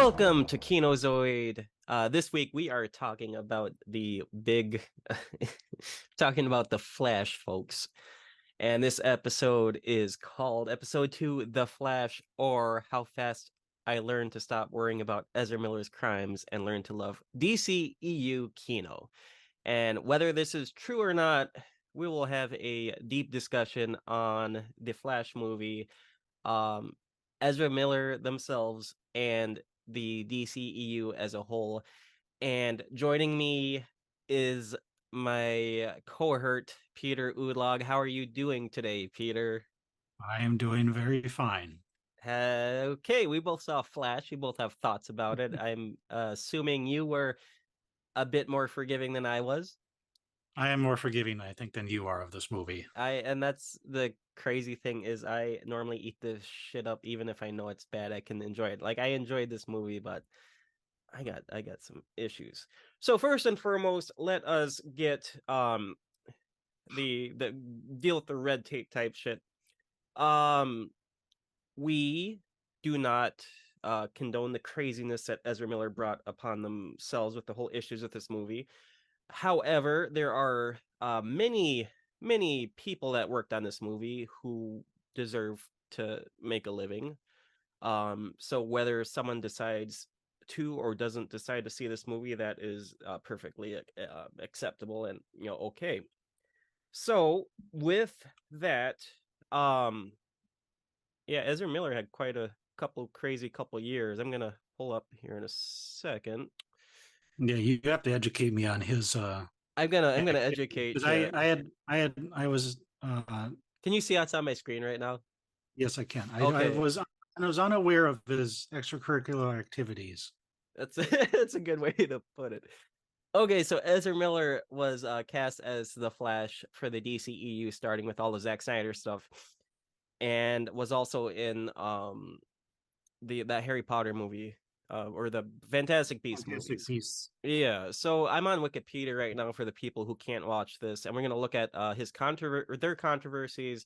Welcome to Kinozoid. This week we are talking about the big, talking about the Flash, folks. And this episode is called Episode 2, The Flash, or How Fast I Learned to Stop Worrying About Ezra Miller's Crimes and Learn to Love DCEU Kino. And whether this is true or not, we will have a deep discussion on the Flash movie, um, Ezra Miller themselves, and the DCEU as a whole. And joining me is my cohort, Peter Udlog. How are you doing today, Peter? I am doing very fine. Okay, we both saw Flash. We both have thoughts about it. I'm assuming you were a bit more forgiving than I was. I am more forgiving, I think, than you are of this movie. And that's the crazy thing is I normally eat this shit up even if I know it's bad. I can enjoy it. Like I enjoyed this movie, but I got some issues. So first and foremost, let us get the deal with the red tape type shit. Um we do not condone the craziness that Ezra Miller brought upon themselves with the whole issues with this movie. However, there are many people that worked on this movie who deserve to make a living. So whether someone decides to or doesn't decide to see this movie, that is perfectly acceptable and okay. So with that, um, yeah, Ezra Miller had quite a couple years. I'm gonna pull up here in a second. Yeah, you have to educate me on his I'm gonna activity educate because you. I was Can you see outside my screen right now? yes, I can. Okay, I was unaware of his extracurricular activities. that's that's a good way to put it. Okay, so Ezra Miller was cast as the Flash for the DCEU, starting with all the Zack Snyder stuff, and was also in that Harry Potter movie, or the Fantastic Beasts Fantastic movies. piece. Yeah, so I'm on Wikipedia right now for the people who can't watch this, and we're gonna look at their controversies.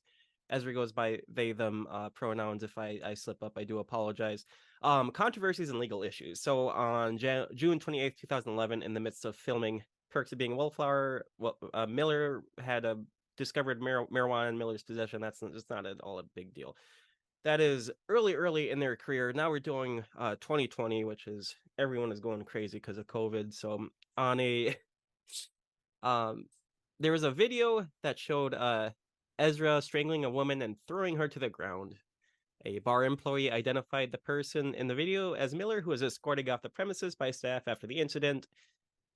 Ezra goes by they them pronouns. If I slip up, I do apologize. Controversies and legal issues. So on June 28th, 2011, in the midst of filming Perks of Being a Wallflower, Miller had discovered marijuana in Miller's possession. That's just not at all a big deal. That is early in their career. Now we're doing 2020, which is everyone is going crazy because of COVID. So on a um there was a video that showed Ezra strangling a woman and throwing her to the ground. A bar employee identified the person in the video as Miller, who was escorted off the premises by staff after the incident.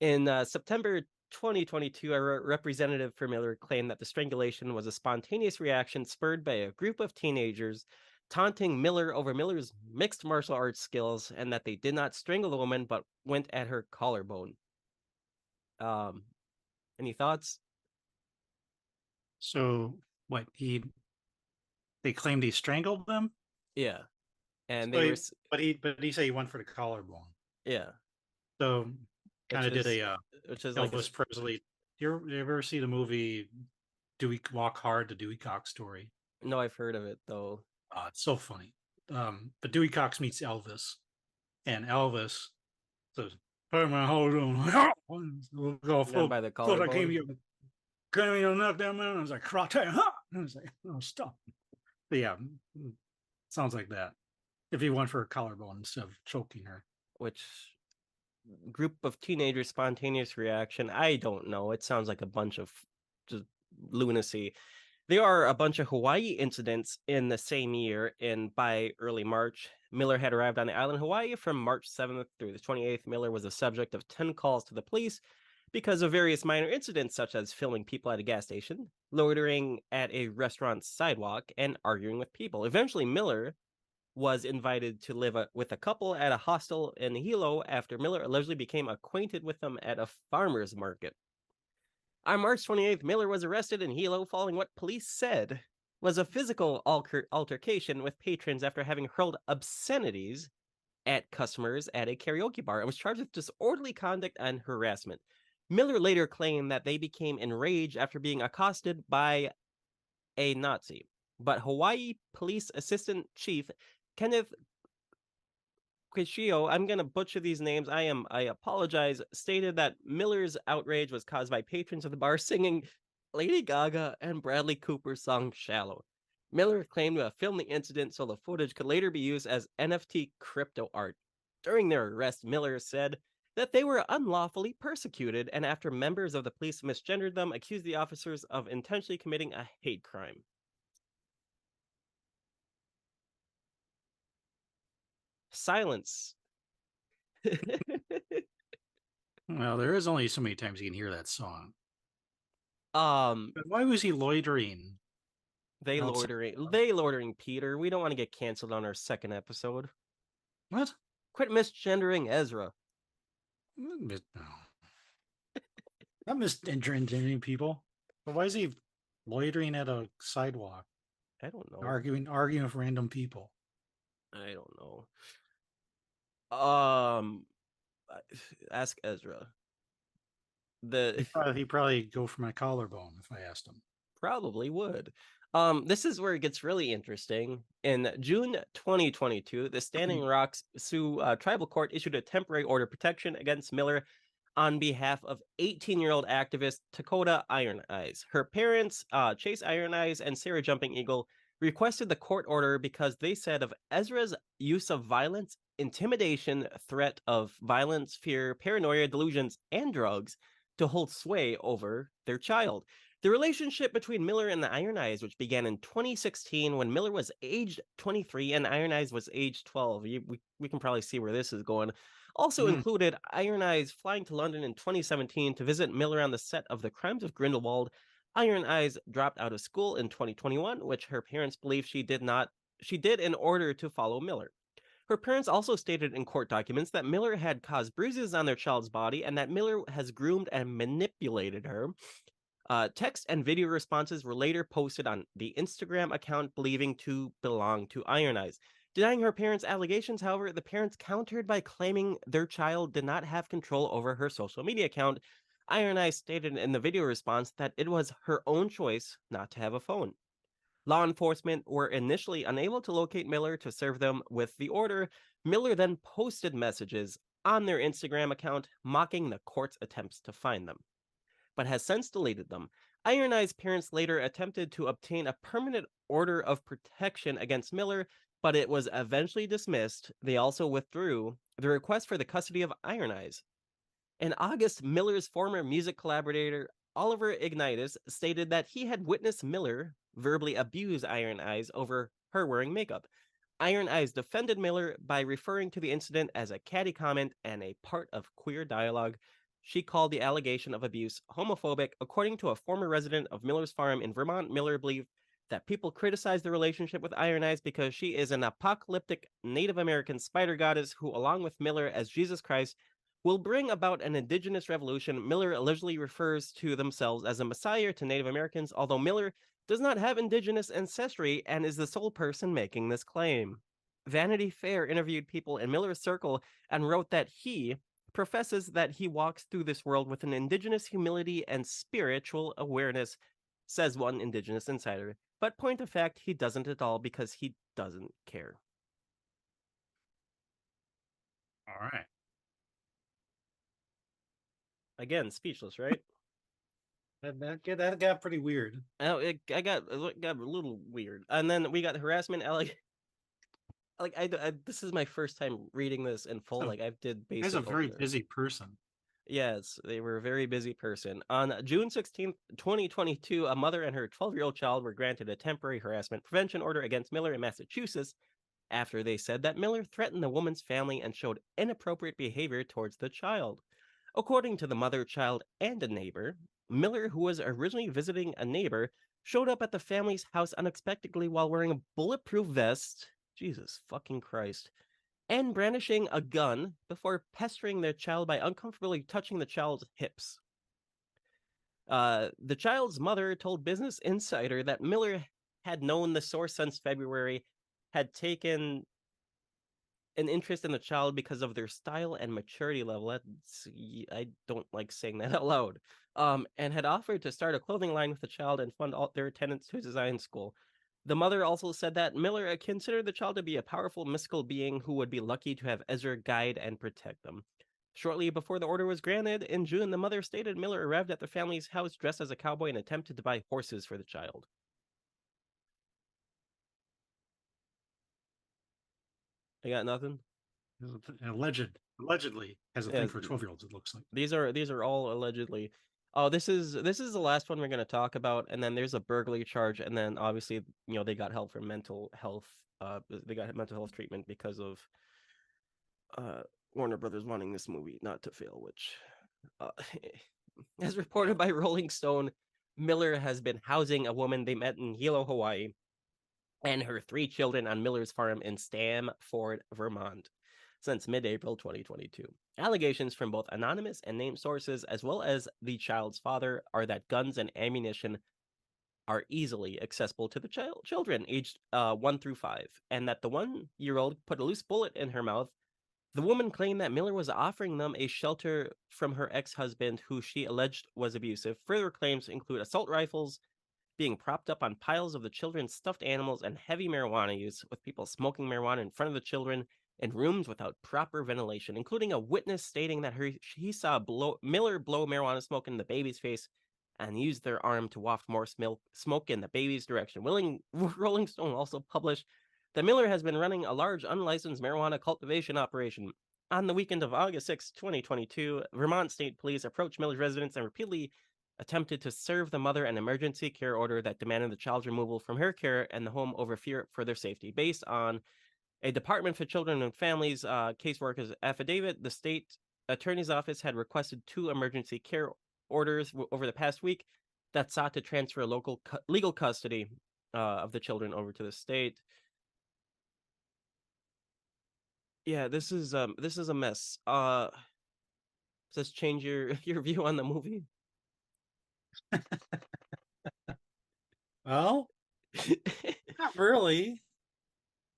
In September 2022, a representative for Miller claimed that the strangulation was a spontaneous reaction spurred by a group of teenagers taunting Miller over Miller's mixed martial arts skills, and that they did not strangle the woman but went at her collarbone. Um, any thoughts? So what they claimed he strangled them. Yeah, and So they were but he said he went for the collarbone. yeah, So kind which of did is a which is like a Elvis Presley. You ever see the movie Dewey Walk Hard, the Dewey Cox story? no, I've heard of it though. It's so funny. But Dewey Cox meets Elvis, and Elvis says, "Hey man, hold on, go And then full. by the Thought I came collarbone. here, came here to knock that man." I was like, "Karate, huh?" And I was like, "Oh, stop." But yeah, sounds like that. If he went for a collarbone instead of choking her. Which group of teenagers spontaneous reaction? I don't know. It sounds like a bunch of just lunacy. There are a bunch of Hawaii incidents in the same year, and by early March, Miller had arrived on the island of Hawaii. From March 7th through the 28th, Miller was the subject of 10 calls to the police because of various minor incidents, such as filming people at a gas station, loitering at a restaurant sidewalk, and arguing with people. Eventually, Miller was invited to live with a couple at a hostel in Hilo after Miller allegedly became acquainted with them at a farmer's market. On March 28th, Miller was arrested in Hilo following what police said was a physical altercation with patrons after having hurled obscenities at customers at a karaoke bar and was charged with disorderly conduct and harassment. Miller later claimed that they became enraged after being accosted by a Nazi, but Hawaii Police Assistant Chief Kenneth Quishio, I'm gonna butcher these names. I apologize. Stated that Miller's outrage was caused by patrons of the bar singing Lady Gaga and Bradley Cooper's song "Shallow." Miller claimed to have filmed the incident so the footage could later be used as NFT crypto art. During their arrest, Miller said that they were unlawfully persecuted, and after members of the police misgendered them, accused the officers of intentionally committing a hate crime. Silence. Well, there is only so many times you can hear that song. um, But why was he loitering? outside? They loitering, Peter. We don't want to get canceled on our second episode. What? Quit misgendering Ezra. No. Not misgendering people. But why is he loitering at a sidewalk, I don't know. arguing with random people? I don't know. Ask Ezra. He'd probably go for my collarbone if I asked him. Probably would. This is where it gets really interesting. In June 2022, the Standing Rock Sioux Tribal Court issued a temporary order of protection against Miller on behalf of 18-year-old activist Dakota Iron Eyes. Her parents, Chase Iron Eyes and Sarah Jumping Eagle, requested the court order because they said of Ezra's use of violence, intimidation, threat of violence, fear, paranoia, delusions, and drugs to hold sway over their child. The relationship between Miller and the Iron Eyes, which began in 2016 when Miller was aged 23 and Iron Eyes was aged 12. We can probably see where this is going. Also included Iron Eyes flying to London in 2017 to visit Miller on the set of The Crimes of Grindelwald. Iron Eyes dropped out of school in 2021, which her parents believe she did in order to follow Miller. Her parents also stated in court documents that Miller had caused bruises on their child's body and that Miller has groomed and manipulated her. Text and video responses were later posted on the Instagram account believing to belong to Iron Eyes. Denying her parents' allegations, however, the parents countered by claiming their child did not have control over her social media account. Iron Eyes stated in the video response that it was her own choice not to have a phone. Law enforcement were initially unable to locate Miller to serve them with the order. Miller then posted messages on their Instagram account mocking the court's attempts to find them, but has since deleted them. Iron Eye's parents later attempted to obtain a permanent order of protection against Miller, but it was eventually dismissed. They also withdrew the request for the custody of Iron Eyes. In August, Miller's former music collaborator, Oliver Ignitis, stated that he had witnessed Miller verbally abuse Iron Eyes over her wearing makeup. Iron Eyes defended Miller by referring to the incident as a catty comment and a part of queer dialogue. She called the allegation of abuse homophobic. According to a former resident of Miller's farm in Vermont, Miller believed that people criticize the relationship with Iron Eyes because she is an apocalyptic Native American spider goddess who, along with Miller as Jesus Christ, will bring about an indigenous revolution. Miller allegedly refers to themselves as a messiah to Native Americans, although Miller does not have indigenous ancestry and is the sole person making this claim. Vanity Fair interviewed people in Miller's circle and wrote that he professes that he walks through this world with an indigenous humility and spiritual awareness, says one indigenous insider. But point of fact, he doesn't at all because he doesn't care. All right. Again, speechless, right? That got pretty weird. Oh, it got a little weird. And then we got harassment this is my first time reading this in full. So, Like I did basic. He's a very busy person. Yes, they were a very busy person. On June 16th, 2022, a mother and her 12-year-old child were granted a temporary harassment prevention order against Miller in Massachusetts after they said that Miller threatened the woman's family and showed inappropriate behavior towards the child. According to the mother, child, and a neighbor, Miller, who was originally visiting a neighbor, showed up at the family's house unexpectedly while wearing a bulletproof vest. Jesus fucking Christ. And brandishing a gun before pestering their child by uncomfortably touching the child's hips. The child's mother told Business Insider that Miller had known the source since February, had taken an interest in the child because of their style and maturity level. I don't like saying that out loud. And had offered to start a clothing line with the child and fund all their attendance to design school. The mother also said that Miller considered the child to be a powerful mystical being who would be lucky to have Ezra guide and protect them. Shortly before the order was granted, in June, the mother stated Miller arrived at the family's house dressed as a cowboy and attempted to buy horses for the child. I got nothing. Allegedly has a Yeah, thing for 12-year-olds. It looks like. these are all allegedly. Oh, this is the last one we're going to talk about, and then there's a burglary charge, and then obviously they got help for mental health. They got mental health treatment because of uh Warner Brothers wanting this movie not to fail, which uh, as reported by Rolling Stone, Miller has been housing a woman they met in Hilo, Hawaii, and her 3 children on Miller's farm in Stamford, Vermont, since mid April 2022. Allegations from both anonymous and named sources, as well as the child's father, are that guns and ammunition are easily accessible to the children aged 1 through 5, and that the 1-year-old put a loose bullet in her mouth. The woman claimed that Miller was offering them a shelter from her ex husband, who she alleged was abusive. Further claims include assault rifles, being propped up on piles of the children's stuffed animals, and heavy marijuana use, with people smoking marijuana in front of the children in rooms without proper ventilation, including a witness stating that he saw Miller blow marijuana smoke in the baby's face and used their arm to waft more smoke in the baby's direction. Rolling Stone also published that Miller has been running a large unlicensed marijuana cultivation operation. On the weekend of August 6, 2022, Vermont State Police approached Miller's residence and repeatedly attempted to serve the mother an emergency care order that demanded the child's removal from her care and the home over fear for their safety. Based on a Department for Children and Families caseworker's affidavit, the state attorney's office had requested 2 emergency care orders over the past week that sought to transfer local legal custody of the children over to the state. Yeah, this is a mess. Does this change your your view on the movie? Well, not really.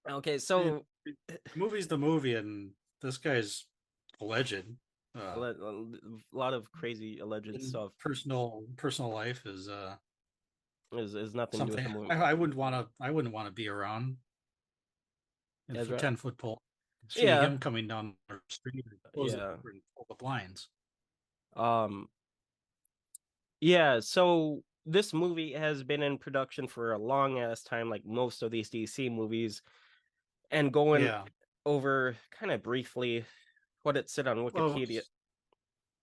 Okay, so The movie's the movie, and this guy's alleged. a lot of crazy alleged stuff Personal life is is nothing to do with something the movie. I wouldn't want to be around. And for Ezra, 10-foot pole, see yeah, him coming down the street and close yeah, pull the blinds. um, yeah. So this movie has been in production for a long ass time, like most of these DC movies, and going Yeah. over kind of briefly what it said on Well, Wikipedia.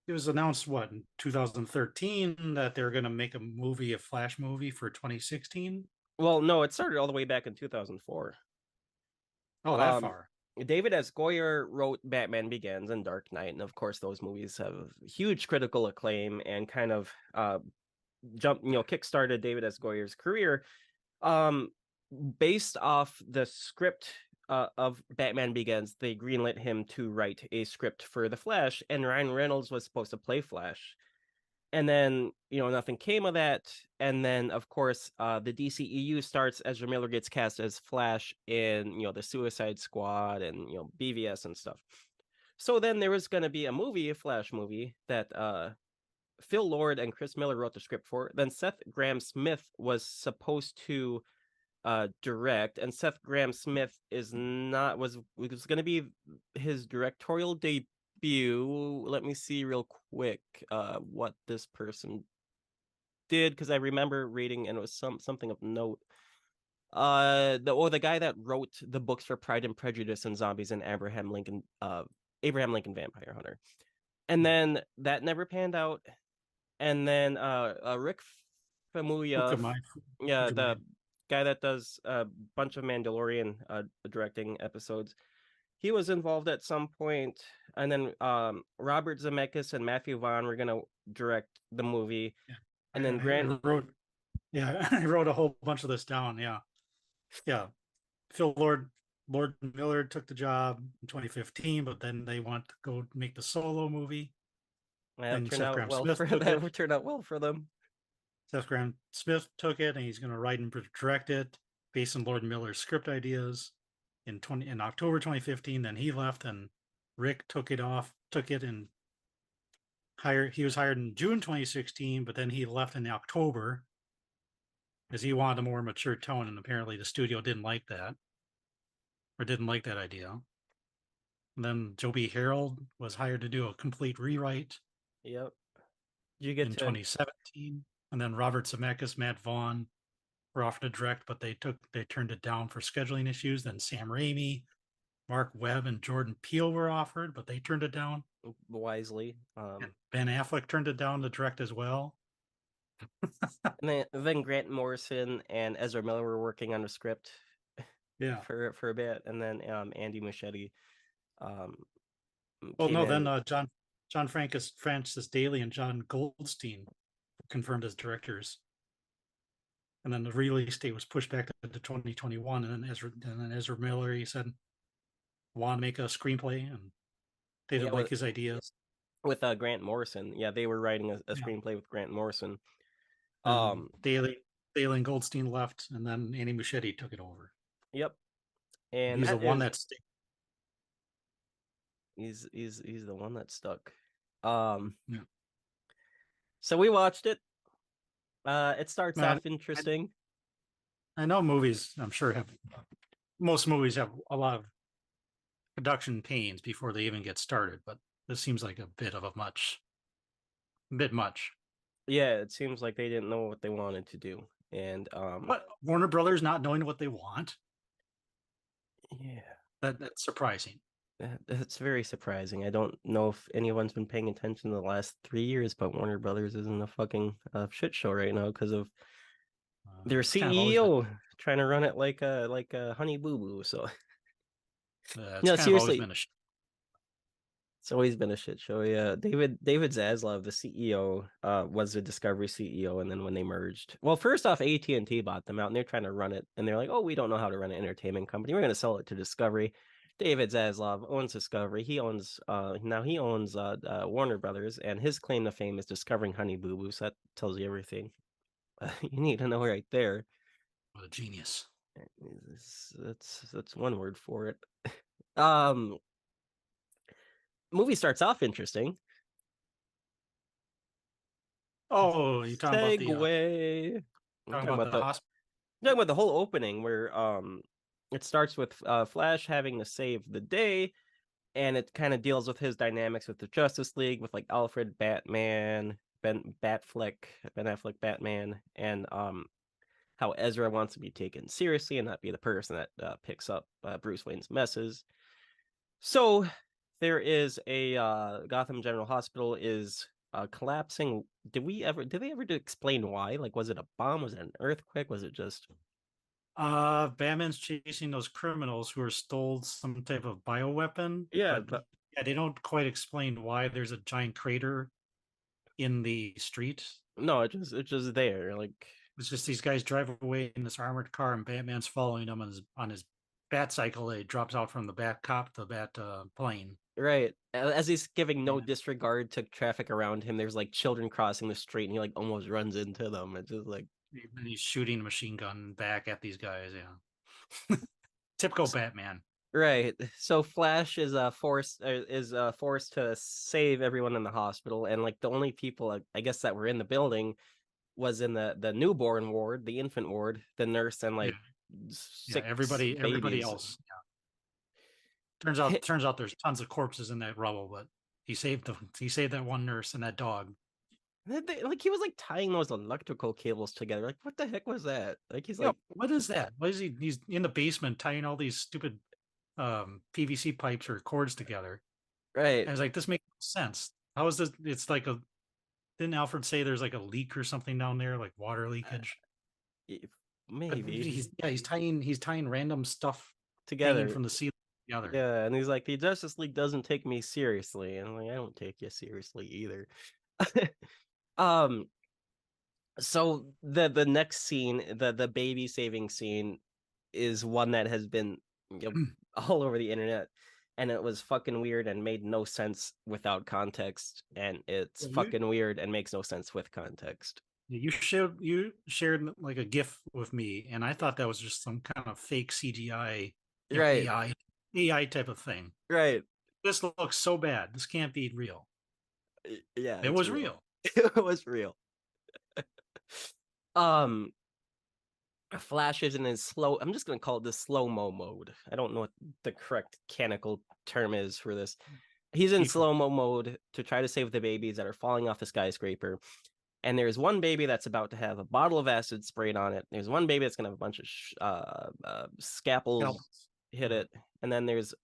it was announced in 2013 that they're going to make a Flash movie for 2016. Well, no, it started all the way back in 2004. Oh, that far. David S. Goyer wrote Batman Begins and Dark Knight, and of course, those movies have huge critical acclaim and kind of kickstarted David S. Goyer's career. Um, Based off the script of Batman Begins, they greenlit him to write a script for The Flash, and Ryan Reynolds was supposed to play Flash. And then, nothing came of that. And then, of course, the DCEU starts. Ezra Miller gets cast as Flash in, the Suicide Squad and, BVS and stuff. So then there was going to be a Flash movie that Phil Lord and Chris Miller wrote the script for. Then Seth Grahame-Smith was supposed to direct, and Seth Grahame-Smith was going to be his directorial debut. Let me see real quick what this person did, because I remember reading and it was something of note. The guy that wrote the books for Pride and Prejudice and Zombies and Abraham Lincoln Vampire Hunter. And then that never panned out. And then Rick Famuyiwa, the guy that does a bunch of Mandalorian directing episodes, he was involved at some point. And then Robert Zemeckis and Matthew Vaughn were gonna direct the movie. Yeah. And then I wrote a whole bunch of this down. Yeah. Phil Lord Miller took the job in 2015, but then they want to go make the solo movie. That turned out well for them. Seth Grahame-Smith took it, and he's going to write and direct it based on Lord Miller's script ideas in October 2015. Then he left, and Rick took it and he was hired in June 2016, but then he left in October. because he wanted a more mature tone, and apparently the studio didn't like that or didn't like that idea. And then Joby Harold was hired to do a complete rewrite Yep. You get in to 2017, and then Robert Zemeckis, Matt Vaughn were offered to direct, but they turned it down for scheduling issues. Then Sam Raimi, Mark Webb, and Jordan Peele were offered, but they turned it down. wisely. And Ben Affleck turned it down to direct as well. And then Grant Morrison and Ezra Miller were working on the script Yeah. for a bit, and then Andy Muschietti Well, came no, in. then John Francis Daly and John Goldstein confirmed as directors. And then the release date was pushed back to 2021. And then Ezra Miller, he said, want to make a screenplay, and they didn't like his ideas. With Grant Morrison. Yeah, they were writing a screenplay with Grant Morrison. Daly and Goldstein left, and then Andy Muschietti took it over. Yep. And he's the one that stuck. He's the one that stuck. Yeah. So we watched it. It starts off interesting. I know movies, I'm sure, most movies have a lot of production pains before they even get started, but this seems like a bit much. Yeah, it seems like they didn't know what they wanted to do. And what, Warner Brothers not knowing what they want? Yeah. That's surprising. That's very surprising. I don't know if anyone's been paying attention the last 3 years, but Warner Brothers is in a fucking shit show right now because of their CEO trying to run it like a honey boo boo. So no, seriously, it's always been a shit show. Yeah, David Zaslav, the CEO, was the Discovery CEO, and then when they merged, well, first off, AT&T bought them out, and they're trying to run it, and they're like, "Oh, we don't know how to run an entertainment company. We're going to sell it to Discovery." David Zaslav owns Discovery. He owns Warner Brothers, and his claim to fame is discovering Honey Boo Boo. So that tells you everything you need to know right there. What a genius! That's one word for it. Movie starts off interesting. Oh, you talking about the segue? Talking about the hospital. Talking about the whole opening where it starts with Flash having to save the day, and it kind of deals with his dynamics with the Justice League, with like Alfred, Batman, Ben Affleck, Batman, and how Ezra wants to be taken seriously and not be the person that picks up Bruce Wayne's messes. So there is a Gotham General Hospital is collapsing. Did they ever explain why? Like, was it a bomb? Was it an earthquake? Was it just Batman's chasing those criminals who are stole some type of bioweapon? Yeah, but they don't quite explain why there's a giant crater in the street. No, it's just there. Like, it's just these guys drive away in this armored car, and Batman's following them on his bat cycle. He drops out from the bat cop, the bat plane. Right. As he's giving no disregard to traffic around him, there's like children crossing the street, and he like almost runs into them. It's just like, and he's shooting a machine gun back at these guys. Yeah. Typical Batman. Right. So Flash is forced to save everyone in the hospital, and like the only people I guess that were in the building was in the newborn ward, the infant ward, the nurse, and like everybody else. Yeah. Turns out there's tons of corpses in that rubble, but he saved that one nurse and that dog. Like he was like tying those electrical cables together. Like, what the heck was that? Like, he's like, what is that? What is he? He's in the basement tying all these stupid PVC pipes or cords together. Right. And I was like, this makes sense. How is this? It's like didn't Alfred say there's like a leak or something down there, like water leakage? Maybe. He's tying random stuff together from the ceiling together. Yeah, and he's like, the Justice League doesn't take me seriously, and I'm like, I don't take you seriously either. So the next scene, the baby saving scene, is one that has been all over the internet, and it was fucking weird and made no sense without context, and it's fucking weird and makes no sense with context. You shared like a GIF with me, and I thought that was just some kind of fake CGI, right? AI type of thing. Right. This looks so bad. This can't be real. Yeah, it was real. It was real. flashes in his slow. I'm just gonna call it the slow-mo mode. I don't know what the correct mechanical term is for this. He's in Default. slow-mo mode to try to save the babies that are falling off the skyscraper. And there's one baby that's about to have a bottle of acid sprayed on it. There's one baby that's gonna have a bunch of scalpels hit it, and then there's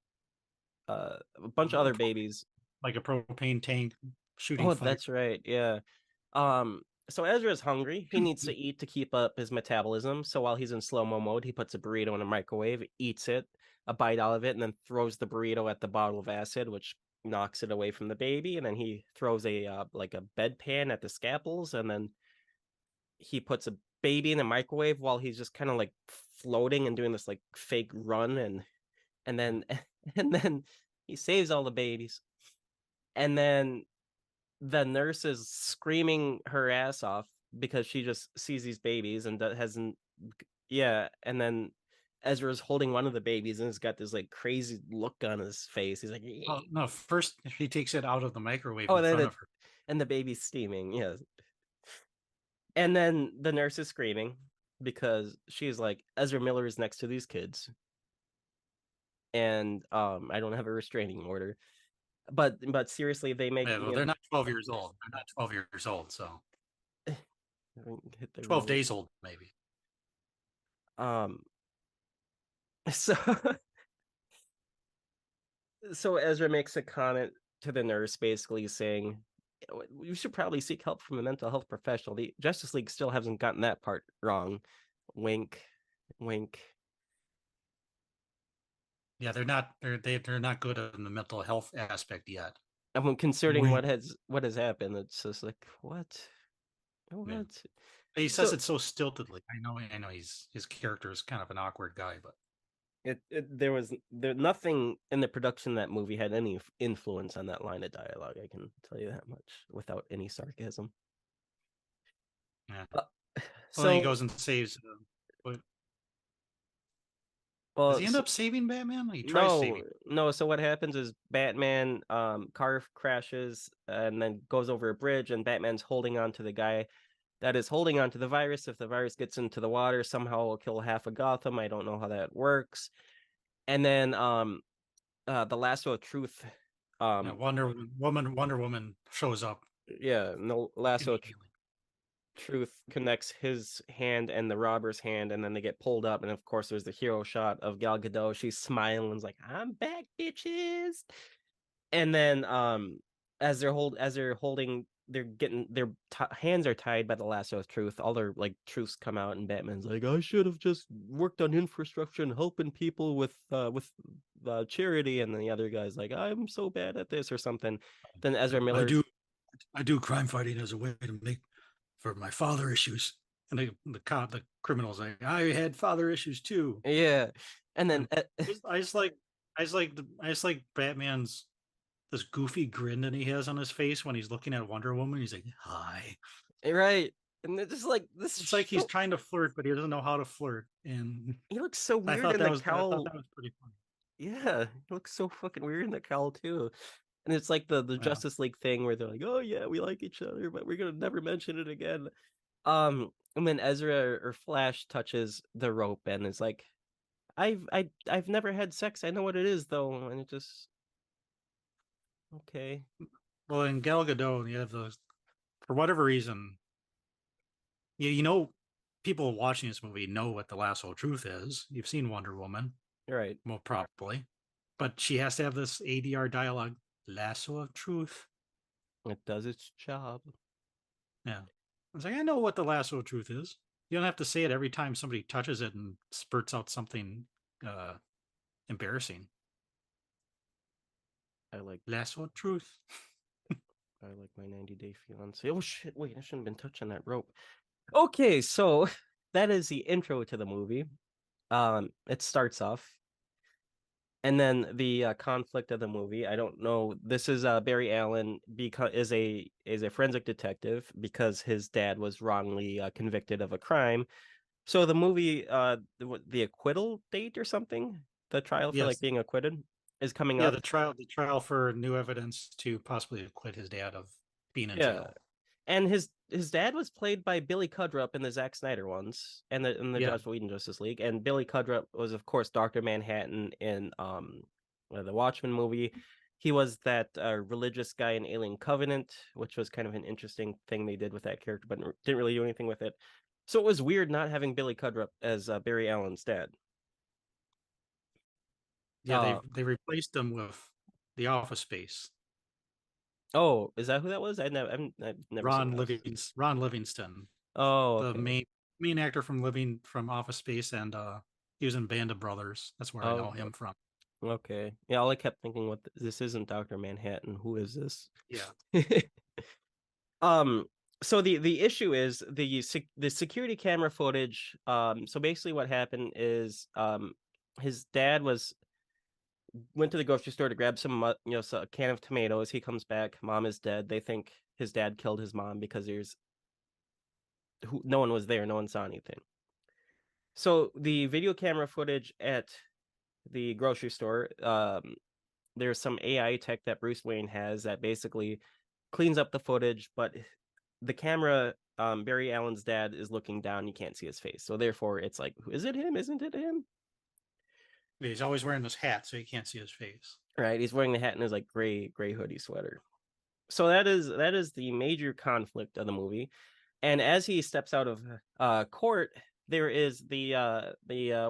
a bunch of other babies. Like a propane tank shooting Oh, fire. that's right. Yeah. So Ezra's hungry. He needs to eat to keep up his metabolism. So while he's in slow-mo mode, he puts a burrito in a microwave, eats it, a bite out of it, and then throws the burrito at the bottle of acid, which knocks it away from the baby. And then he throws a like a bedpan at the scalpels, and then he puts a baby in the microwave while he's just kind of like floating and doing this like fake run, and then and then he saves all the babies. And then the nurse is screaming her ass off because she just sees these babies and hasn't. Yeah, and then Ezra's holding one of the babies and has got this like crazy look on his face. He's like, Oh no! First, he takes it out of the microwave oh, in front of her, and the baby's steaming. Yeah, and then the nurse is screaming because she's like, Ezra Miller is next to these kids, and I don't have a restraining order. But seriously, they make yeah, well, they're not 12 years old. They're not 12 years old, so hit the 12 road. days old, maybe. Um, so so Ezra makes a comment to the nurse, basically saying, "You should probably seek help from a mental health professional." The Justice League still hasn't gotten that part wrong. Wink, wink. Yeah, they're not good on the mental health aspect yet. I mean, considering Wink. what has happened, it's just like what, Yeah. what. He says So it so stiltedly. I know his character is kind of an awkward guy, but there was nothing in the production of that movie had any influence on that line of dialogue. I can tell you that much without any sarcasm. yeah. Uh, Well, then he so goes and saves. Does well, he end up saving Batman? He tries no, saving. no. So what happens is Batman car crashes and then goes over a bridge, and Batman's holding on to the guy that is holding on to the virus. If the virus gets into the water, somehow it'll kill half of Gotham. I don't know how that works. And then the lasso of truth, Yeah, um Wonder Woman shows up yeah, no lasso of immediately. truth connects his hand and the robber's hand, and then they get pulled up. And of course, there's the hero shot of Gal Gadot. She's smiling, like, "I'm back, bitches." And then, as they're holding, they're getting their hands are tied by the lasso of truth. All their like truths come out, and Batman's like, "I should have just worked on infrastructure and helping people with charity." And then the other guy's like, "I'm so bad at this," or something. Then Ezra I Miller, do crime fighting as a way to make for my father issues. And the criminals like, I had father issues too. yeah, and then And I just like Batman's this goofy grin that he has on his face when he's looking at Wonder Woman. He's like, hi. right, and it's just like this. It's like he's trying to flirt, but he doesn't know how to flirt. And He looks so weird in the I thought cowl. that was pretty funny. Yeah, he looks so fucking weird in the cowl too. And it's like the Yeah. Justice League thing where they're like, "Oh yeah, we like each other, but we're gonna never mention it again." And then Ezra or Flash touches the rope and is like, I've never had sex. I know what it is though." And it just okay. Well, in Gal Gadot, you have those for whatever reason. You know, people watching this movie know what the lasso of truth is. You've seen Wonder Woman, You're right. well, probably, but she has to have this ADR dialogue, lasso of truth. It does its job. Yeah, I was like, I know what the lasso of truth is. You don't have to say it every time somebody touches it and spurts out something uh, embarrassing. I like Lasso of truth. I like my 90-day fiance. Oh shit, wait, I shouldn't have been touching that rope. Okay, so that is the intro to the movie. It starts off, and then the conflict of the movie. I don't know. This is Barry Allen because is a forensic detective because his dad was wrongly convicted of a crime. So the movie, the acquittal date or something, the trial for like Yes. being acquitted, is coming Yeah, up. the trial for new evidence to possibly acquit his dad of being in Yeah, jail. and his dad was played by Billy Cudrup in the Zack Snyder ones and the Yeah. Joss Whedon Justice League, and Billy Cudrup was of course Dr. Manhattan in the Watchmen movie. He was that religious guy in Alien Covenant, which was kind of an interesting thing they did with that character, but didn't really do anything with it. So it was weird not having Billy Cudrup as Barry Allen's dad. Yeah, they replaced him with the Office Space. Oh, is that who that was? I've never seen that. Ron Livingston, Oh, the okay. main actor from Office Space, and he was in Band of Brothers. That's where I know Oh, him from. okay. Yeah, all I kept thinking, this isn't Dr. Manhattan. Who is this? Yeah. um so the issue is the security camera footage. So basically what happened is his dad went to the grocery store to grab some a can of tomatoes. He comes back, mom is dead. They think his dad killed his mom because no one was there, no one saw anything. So the video camera footage at the grocery store, there's some AI tech that Bruce Wayne has that basically cleans up the footage, but the camera, Barry Allen's dad is looking down. You can't see his face, so therefore it's like, is it him? Isn't it him? He's always wearing this hat, so you can't see his face. Right, he's wearing the hat and his like gray hoodie sweater. So that is the major conflict of the movie. And as he steps out of court, there is the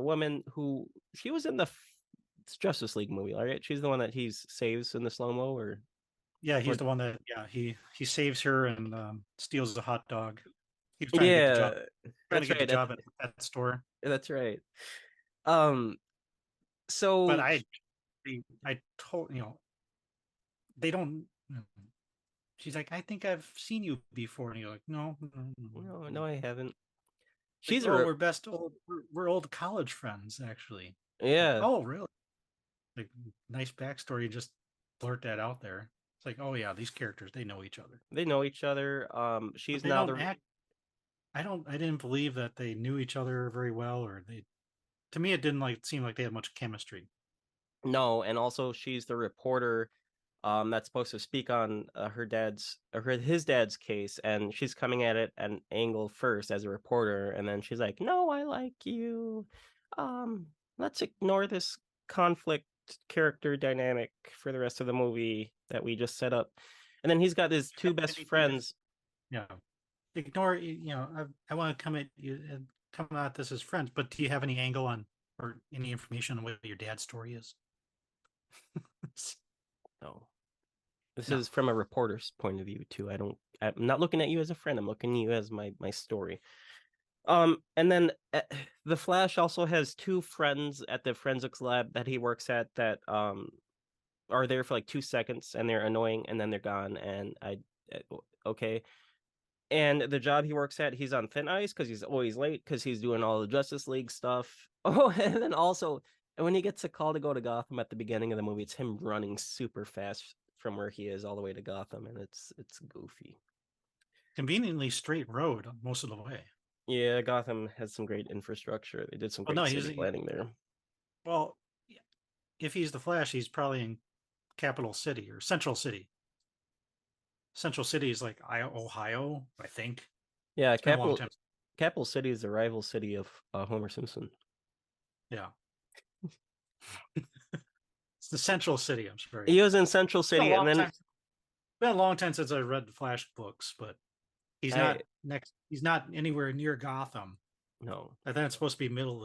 woman who she was in the Justice League movie, all right? She's the one that he saves in the slow mo, or Yeah, he's or the one that he saves her and steals the hot dog. He was trying to get the job, yeah, trying to that's get the right. job at that store. That's right. Um, But so I told they don't. She's like, I think I've seen you before, and you're like, no, no, I haven't. like, She's oh, a we're old college friends, actually. Like, yeah, oh, really? Like, nice backstory. Just blurt that out there. It's like, oh yeah, these characters, they know each other, they know each other. but She's they now don't the act. I didn't believe that they knew each other very well, or they. To me, it didn't seem like they had much chemistry. no, and also she's the reporter that's supposed to speak on his dad's case, and she's coming at it at an angle first as a reporter, and then she's like, no, I like you, um let's ignore this conflict character dynamic for the rest of the movie that we just set up. And then he's got his two best Anything that's friends. yeah, ignore. I want to come at you and come at this as friends. But do you have any angle on or any information on what your dad's story is? No, this No. is from a reporter's point of view too. I'm not looking at you as a friend, I'm looking at you as my story. And then the Flash also has two friends at the forensics lab that he works at that are there for like 2 seconds, and they're annoying, and then they're gone. And okay. And the job he works at, he's on thin ice because he's always late because he's doing all the Justice League stuff. Oh, and then also when he gets a call to go to Gotham at the beginning of the movie, it's him running super fast from where he is all the way to Gotham, and it's goofy. Conveniently straight road most of the way. Yeah, Gotham has some great infrastructure. They did some Well, no, great city planning there. well, if he's the Flash, he's probably in Capital City or Central City. Central City is like Ohio, I think. Yeah, It's been a long time. Capital City is the rival city of Homer Simpson. Yeah. It's the Central City. I'm sorry. He was in Central City, and then it's been a long time since I read the Flash books, but he's not next. He's not anywhere near Gotham. No, I think it's supposed to be middle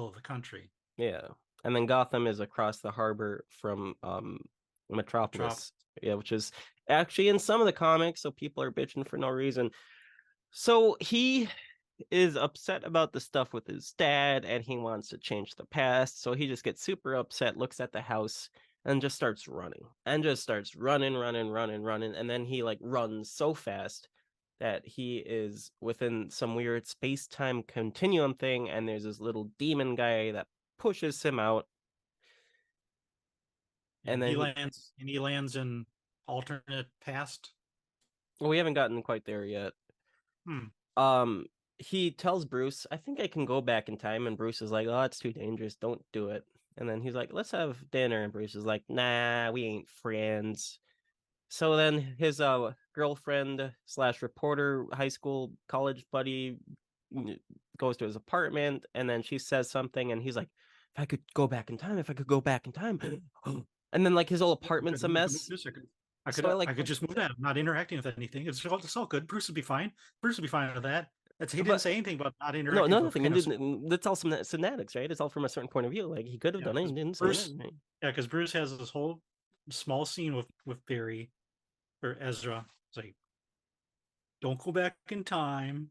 of the country. yeah, and then Gotham is across the harbor from Metropolis. Yeah, which is actually in some of the comics, so people are bitching for no reason. So he is upset about the stuff with his dad, and he wants to change the past. So he just gets super upset, looks at the house, and just starts running. And just starts running. And then he like runs so fast that he is within some weird space-time continuum thing, and there's this little demon guy that pushes him out. And then he lands in alternate past. well, we haven't gotten quite there yet. He tells Bruce, I think I can go back in time, and Bruce is like, oh, it's too dangerous, don't do it. And then he's like, let's have dinner, and Bruce is like, nah, we ain't friends. So then his girlfriend slash reporter, high school, college buddy goes to his apartment, and then she says something, and he's like, "If I could go back in time, if I could go back in time," and then like his whole apartment's a I could move mess. this. So I like, I could just move that. I'm not interacting with anything. It's all good. Bruce would be fine. Bruce would be fine with that. He didn't but say anything about not no, interacting with nothing. kind of. That's all some semantics, right? It's all from a certain point of view. Like he could have Yeah, done it, because and didn't say that. Bruce. Right? Yeah, because Bruce has this whole small scene with Barry or Ezra. It's like, don't go back in time.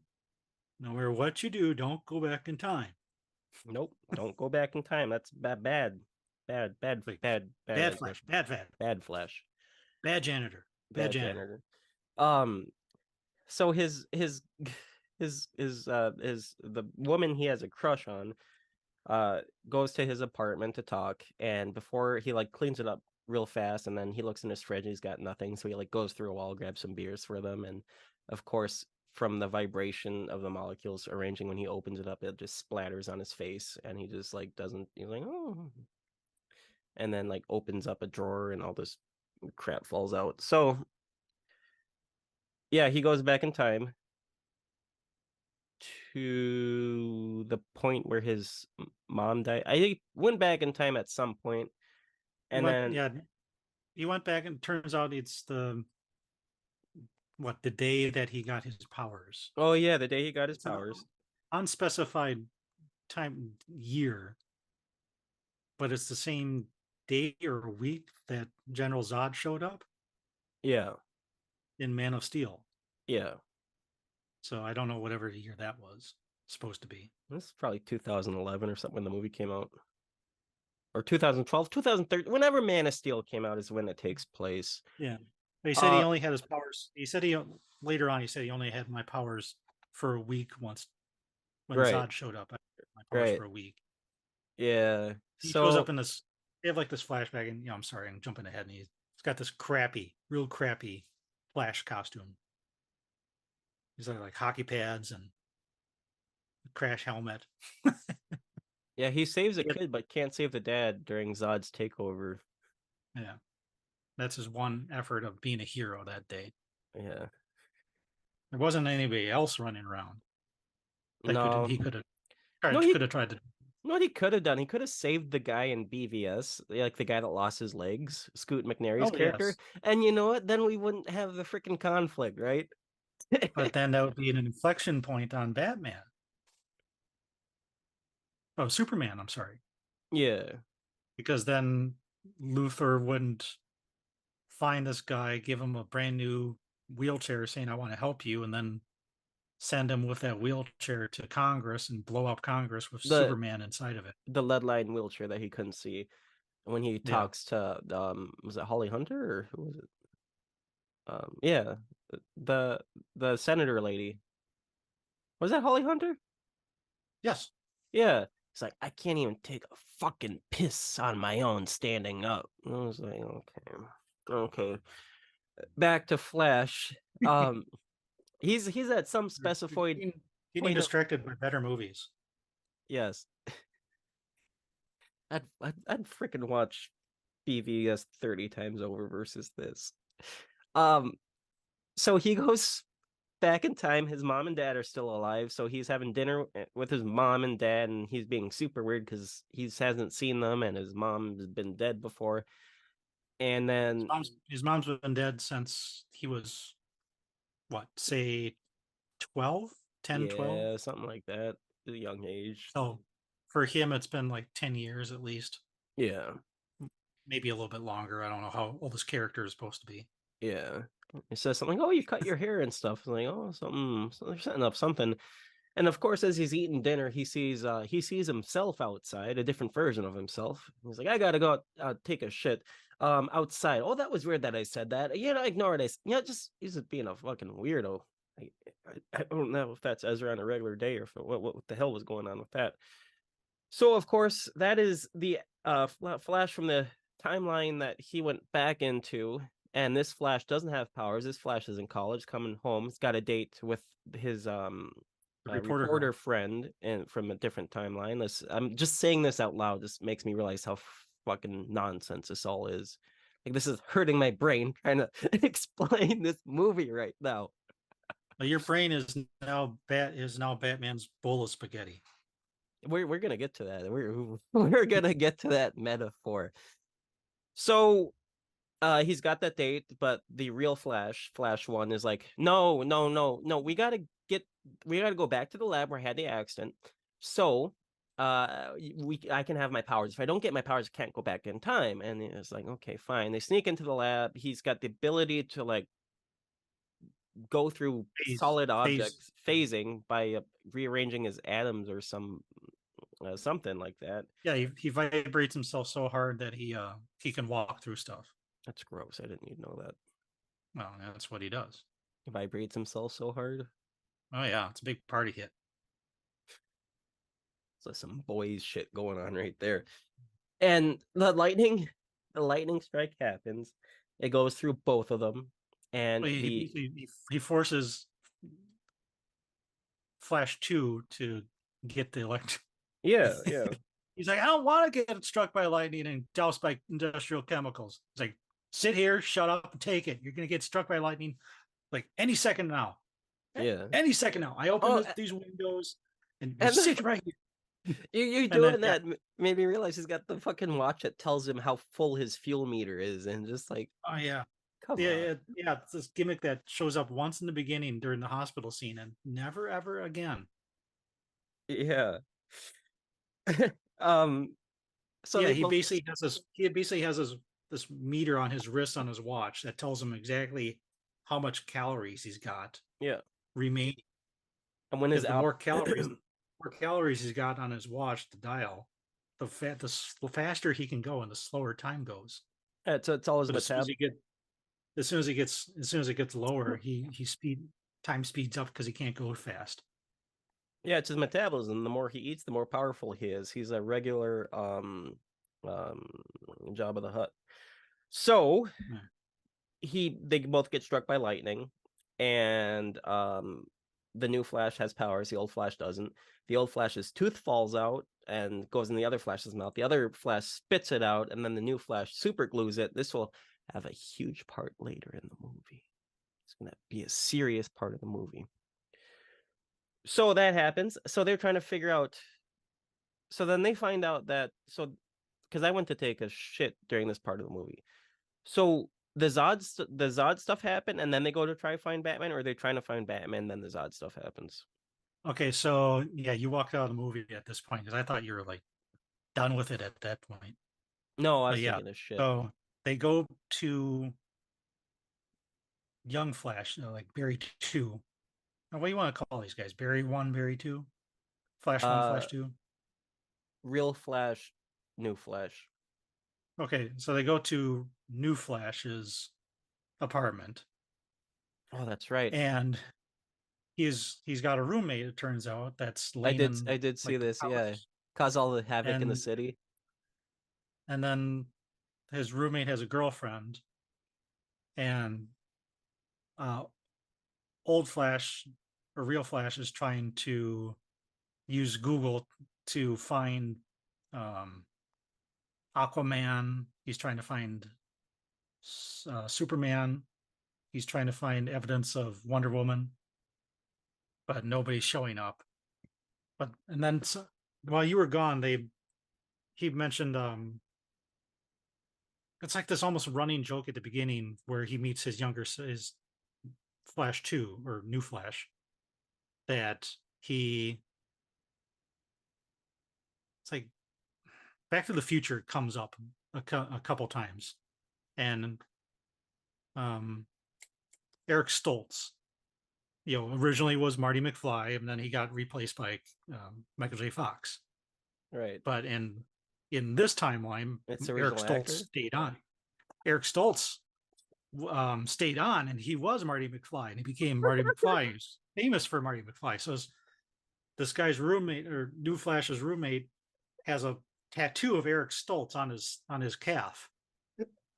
No matter what you do, don't go back in time. Nope, don't go back in time. That's bad, Like bad Ezra, Flash, bad Flash, bad Flash, bad janitor, bad bad janitor. janitor. Um, so his the woman he has a crush on goes to his apartment to talk, and before he like cleans it up real fast, and then he looks in his fridge and he's got nothing, so he like goes through a wall, grabs some beers for them, and of course from the vibration of the molecules arranging when he opens it up, it just splatters on his face, and he just like doesn't, he's like, oh, and then like opens up a drawer and all this crap falls out. So yeah, he goes back in time to the point where his mom died. I went back in time at some point, and then He went back and turns out it's the day that he got his powers. oh yeah, the day he got his It's an powers. unspecified time year, but it's the same day or week that General Zod showed up Yeah, in Man of Steel. yeah. So I don't know whatever year that was supposed to be. This is probably 2011 or something when the movie came out, or 2012, 2013. Whenever Man of Steel came out is when it takes place. Yeah. But he said he only had his powers. He said later on he said he only had my powers for a week once when Right, Zod showed up. I had my powers right. for a week. Yeah. He shows So up in this. They have like this flashback, and I'm sorry, I'm jumping ahead, and he's got this real crappy Flash costume. He's like hockey pads and crash helmet. yeah, he saves a kid but can't save the dad during Zod's takeover. Yeah, that's his one effort of being a hero that day. Yeah. There wasn't anybody else running around that No. he could have No, tried to. know what he could have done? He could have saved the guy in BVS, like the guy that lost his legs, Scoot McNairy's Oh character. yes, And you know what? Then we wouldn't have the freaking conflict, right? but then that would be an inflection point on Batman. Oh, Superman. I'm sorry, Yeah. because then Luthor wouldn't find this guy, give him a brand new wheelchair, saying, "I want to help you," and then send him with that wheelchair to Congress and blow up Congress with The Superman inside of it. the lead line wheelchair that he couldn't see when he Yeah. talks to was it Holly Hunter or who was it? Yeah, the senator lady. Was that Holly Hunter? Yes. Yeah. It's like I can't even take a fucking piss on my own standing up. I was like, okay. Okay. Back to Flash. Um he's at some specified Getting point of, distracted by better movies. yes. I'd freaking watch BVS 30 times over versus this. Um so he goes back in time. His mom and dad are still alive, so he's having dinner with his mom and dad, and he's being super weird because he hasn't seen them, and his mom has been dead before. And then His mom's been dead since he was what, say 12, 10, 12. yeah, something like that, at a young age. So for him, it's been like 10 years at least, Yeah, maybe a little bit longer. I don't know how old this character is supposed to be. yeah. He says something, oh, you cut your hair and stuff. It's like, oh, something, so they're setting up something. And of course, as he's eating dinner, he sees himself outside, a different version of himself. He's like, I gotta go take a shit outside. Oh, that was weird that I said that. You know, ignore it. Just he's just being a fucking weirdo. I, I don't know if that's Ezra on a regular day or if what the hell was going on with that. So of course, that is the flash from the timeline that he went back into. And this Flash doesn't have powers. This Flash is in college, coming home. He's got a date with his The reporter reporter girl. friend and from a different timeline. I'm just saying this out loud. This makes me realize how fucking nonsense this all is. Like this is hurting my brain trying to explain this movie right now. Well, your brain is now Batman's bowl of spaghetti. We're gonna get to that. We're gonna get to that metaphor. So he's got that date, but the real Flash one is like, no, no, no, no, we gotta go back to the lab where I had the accident. So I can have my powers. If I don't get my powers, I can't go back in time. And it's like, okay, fine. They sneak into the lab. He's got the ability to like go through solid Phase. objects phasing by rearranging his atoms or something like that. Yeah, he vibrates himself so hard that he can walk through stuff. That's gross. I didn't need to know that. Well, that's what he does. He vibrates himself so hard. Oh yeah, it's a big party hit. So some boys shit going on right there. And the lightning strike happens. It goes through both of them. And Well, he forces Flash 2 to get the electric. Yeah. He's like, I don't want to get struck by lightning and doused by industrial chemicals. He's like, sit here, shut up, and take it. You're gonna get struck by lightning like any second now. Yeah. Any second now. I open these windows and sit right here. You doing that made me realize he's got the fucking watch that tells him how full his fuel meter is, and just like, oh yeah, come on. It's this gimmick that shows up once in the beginning during the hospital scene and never ever again. Yeah. So yeah, he basically has this meter on his wrist on his watch that tells him exactly how much calories he's got. Yeah. Remaining. And when his more calories he's got on his watch to dial, the faster he can go and the slower time goes. It's all his metabolism. As soon as it gets lower, time speeds up because he can't go fast. Yeah, it's his metabolism. The more he eats, the more powerful he is. He's a regular Jabba the Hutt. So they both get struck by lightning, and the new Flash has powers. The old Flash doesn't. The old Flash's tooth falls out and goes in the other Flash's mouth. The other Flash spits it out, and then the new Flash super glues it. This will have a huge part later in the movie. It's going to be a serious part of the movie. So that happens. So they're trying to figure out. So then they find out that because I went to take a shit during this part of the movie. So the Zod stuff happened, and then they go to try to find Batman, or they're trying to find Batman, and then the Zod stuff happens. Okay, so yeah, you walked out of the movie at this point because I thought you were like done with it at that point. No, I was thinking of shit. So they go to Young Flash, like Barry 2. What do you want to call these guys? Barry 1, Barry 2? Flash 1, Flash 2? Real Flash, New Flash. Okay, so they go to New Flash's apartment. Oh, that's right. And he's got a roommate, it turns out, that's I did see this, yeah. Cause all the havoc in the city. And then his roommate has a girlfriend, and old Flash or Real Flash is trying to use Google to find Aquaman. He's trying to find Superman. He's trying to find evidence of Wonder Woman, but nobody's showing up. And then while you were gone, he mentioned it's like this almost running joke at the beginning where he meets his Flash 2 or New Flash, that it's like Back to the Future comes up a couple times, and Eric Stoltz, originally was Marty McFly, and then he got replaced by Michael J. Fox. Right. But in this timeline, Eric Stoltz stayed on. Eric Stoltz stayed on, and he was Marty McFly, and he became Marty McFly. He's famous for Marty McFly. So this guy's roommate, or New Flash's roommate, has a tattoo of Eric Stoltz on his calf,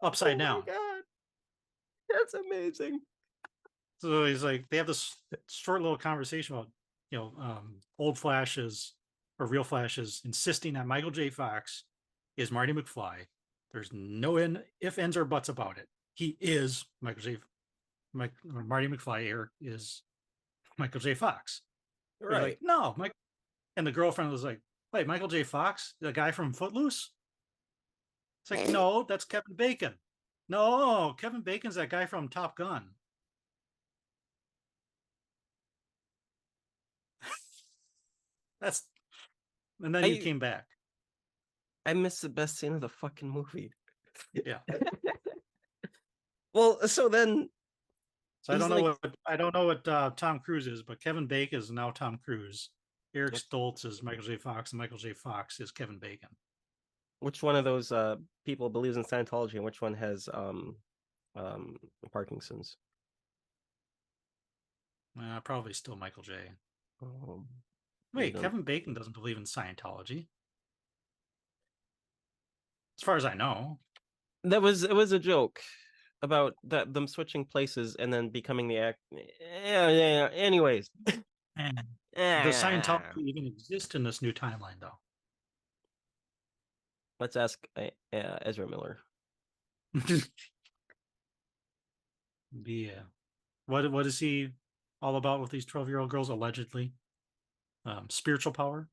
upside down. Oh my God. That's amazing. So he's like, they have this short little conversation about, old Flash or Real Flash is insisting that Michael J. Fox is Marty McFly, There's no if, ands, or buts about it. He is Marty McFly here is Michael J. Fox. They're like, Right. no, Mike. And the girlfriend was like, wait, Michael J. Fox, the guy from Footloose? It's like, no, that's Kevin Bacon. No, Kevin Bacon's that guy from Top Gun. That's and then you I came back. I missed the best scene of the fucking movie. Yeah. Well, so then So I don't know what Tom Cruise is, but Kevin Bacon is now Tom Cruise. Eric Stoltz is Michael J. Fox, and Michael J. Fox is Kevin Bacon. which one of those people believes in Scientology and which one has Parkinson's? Probably still Michael J. Um, Wait, Kevin Bacon doesn't believe in Scientology. As far as I know. It was a joke about them switching places and then becoming the act. Yeah. Anyways, Does Scientology even exist in this new timeline, though? Let's ask Ezra Miller. Yeah. What is he all about with these 12-year-old girls, allegedly? Spiritual power?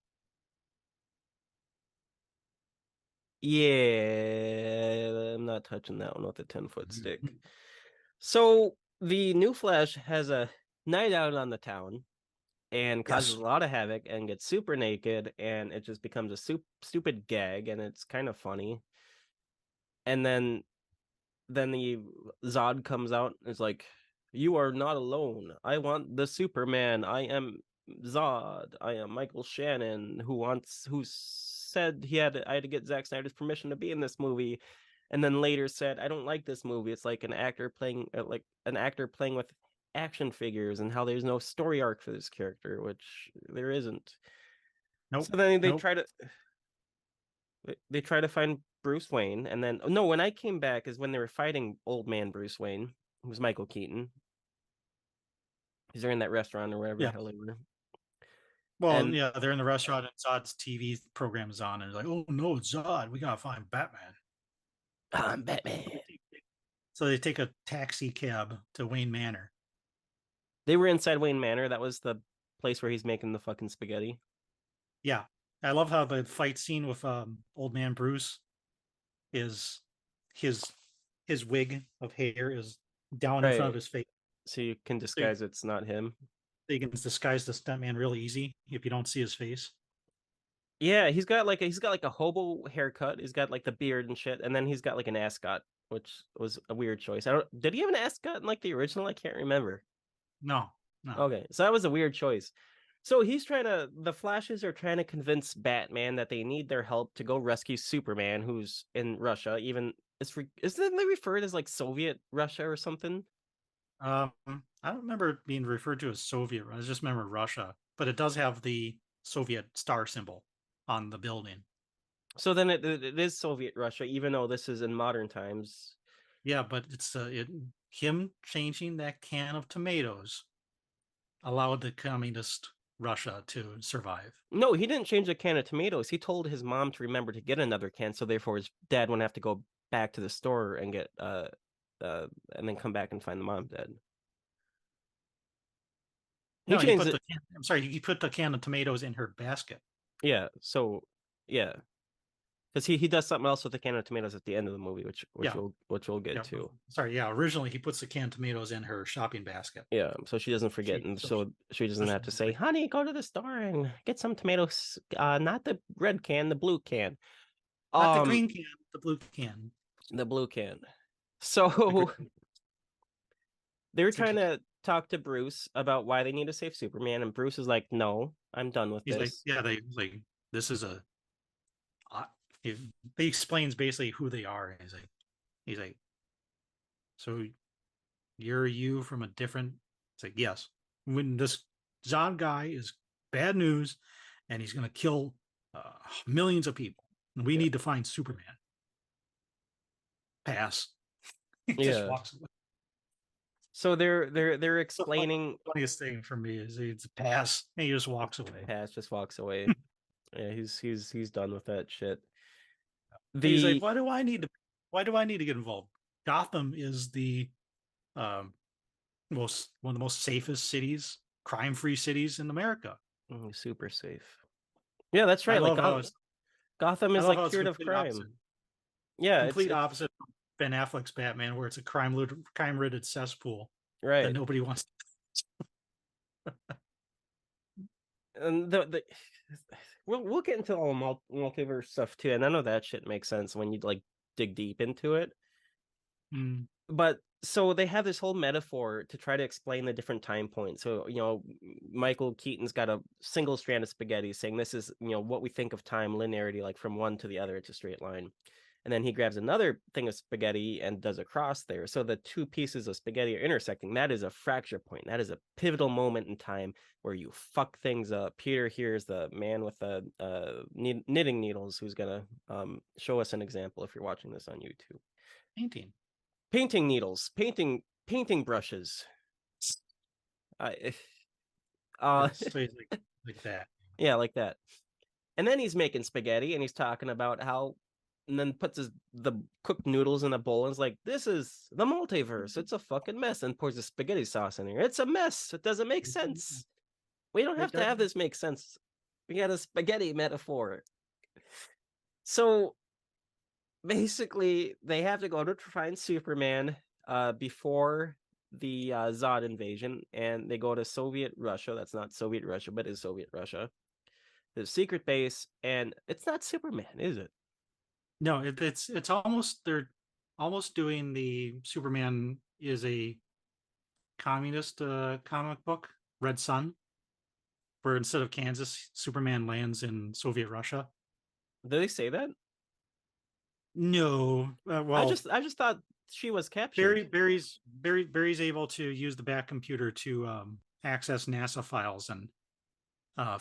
Yeah, I'm not touching that one with a 10-foot stick. So the new Flash has a night out on the town and causes a lot of havoc and gets super naked, and it just becomes a stupid gag, and it's kind of funny. And then the Zod comes out and is like, "You are not alone. I want the Superman. I am Zod. I am Michael Shannon, who said I had to get Zack Snyder's permission to be in this movie." And then later said, "I don't like this movie. It's like an actor playing with action figures, and how there's no story arc for this character," which there isn't. Nope. So then they try to find Bruce Wayne, and then no, when I came back is when they were fighting old man Bruce Wayne, who was Michael Keaton. They're in that restaurant or wherever the hell they were. Well, yeah, they're in the restaurant and Zod's TV program is on, and they're like, "Oh no, it's Zod. We gotta find Batman." I'm Batman. So they take a taxi cab to Wayne Manor. They were inside Wayne Manor. That was the place where he's making the fucking spaghetti. Yeah, I love how the fight scene with old man Bruce is his wig of hair is down in front of his face, so you can disguise it's not him. You can disguise the stuntman really easy if you don't see his face. Yeah, he's got like a hobo haircut. He's got like the beard and shit, and then he's got like an ascot, which was a weird choice. Did he have an ascot in like the original? I can't remember. No. Okay, so that was a weird choice. So the Flashes are trying to convince Batman that they need their help to go rescue Superman, who's in Russia. Even isn't they referred as like Soviet Russia or something? I don't remember it being referred to as Soviet. I just remember Russia, but it does have the Soviet star symbol on the building. So then it is Soviet Russia, even though this is in modern times. Yeah, but it's him changing that can of tomatoes allowed the communist Russia to survive. No, he didn't change a can of tomatoes. He told his mom to remember to get another can, so therefore his dad wouldn't have to go back to the store and get and then come back and find the mom dead. No, he put he put the can of tomatoes in her basket. Yeah, so yeah. Because he does something else with the can of tomatoes at the end of the movie, which we'll get to. Sorry, yeah. Originally, he puts the can of tomatoes in her shopping basket. Yeah, so she doesn't forget, so she doesn't have to say, "Honey, go to the store and get some tomatoes. Not the red can, the blue can. Not the green can, the blue can. The blue can." So they're trying to talk to Bruce about why they need to save Superman, and Bruce is like, "No, I'm done with this." This is a. He explains basically who they are. He's like, "So you're you from a different." It's like, yes. When this Zod guy is bad news, and he's going to kill millions of people, and we need to find Superman. Pass. He just walks away. So they're explaining. The funniest thing for me is it's a pass, and he just walks away. Pass just walks away. Yeah, he's done with that shit. He's like, "Why do I need to Why do I need to get involved? Gotham is the um, one of the most safest cities, crime-free cities in America. Super safe. Yeah, that's I right. Like love how it's Gotham I is love like how it's cured of complete opposite. crime. Yeah, Complete it's opposite of Ben Affleck's Batman, where it's a crime-ridden cesspool that right. nobody wants. And the we'll get into all multiverse stuff too, and I know that shit makes sense when you like dig deep into it. Mm. But so they have this whole metaphor to try to explain the different time points. So, Michael Keaton's got a single strand of spaghetti saying this is, what we think of time linearity, like from one to the other, it's a straight line. And then he grabs another thing of spaghetti and does a cross there. So the two pieces of spaghetti are intersecting. That is a fracture point. That is a pivotal moment in time where you fuck things up. Peter here is the man with the knitting needles who's going to show us an example if you're watching this on YouTube. Painting. Painting needles, painting brushes. I Yes, so he's like that. yeah, like that. And then he's making spaghetti and he's talking about how, and then puts the cooked noodles in a bowl and is like, this is the multiverse. It's a fucking mess. And pours the spaghetti sauce in here. It's a mess. It doesn't make sense. We don't have to have this make sense. We got a spaghetti metaphor. So basically, they have to go to find Superman before the Zod invasion, and they go to Soviet Russia. That's not Soviet Russia, but is Soviet Russia. The secret base, and it's not Superman, is it? No, it's almost they're almost doing the Superman is a communist comic book, Red Sun, where instead of Kansas, Superman lands in Soviet Russia. Did they say that? No, I well, just thought she was captured. Barry's able to use the back computer to access NASA files and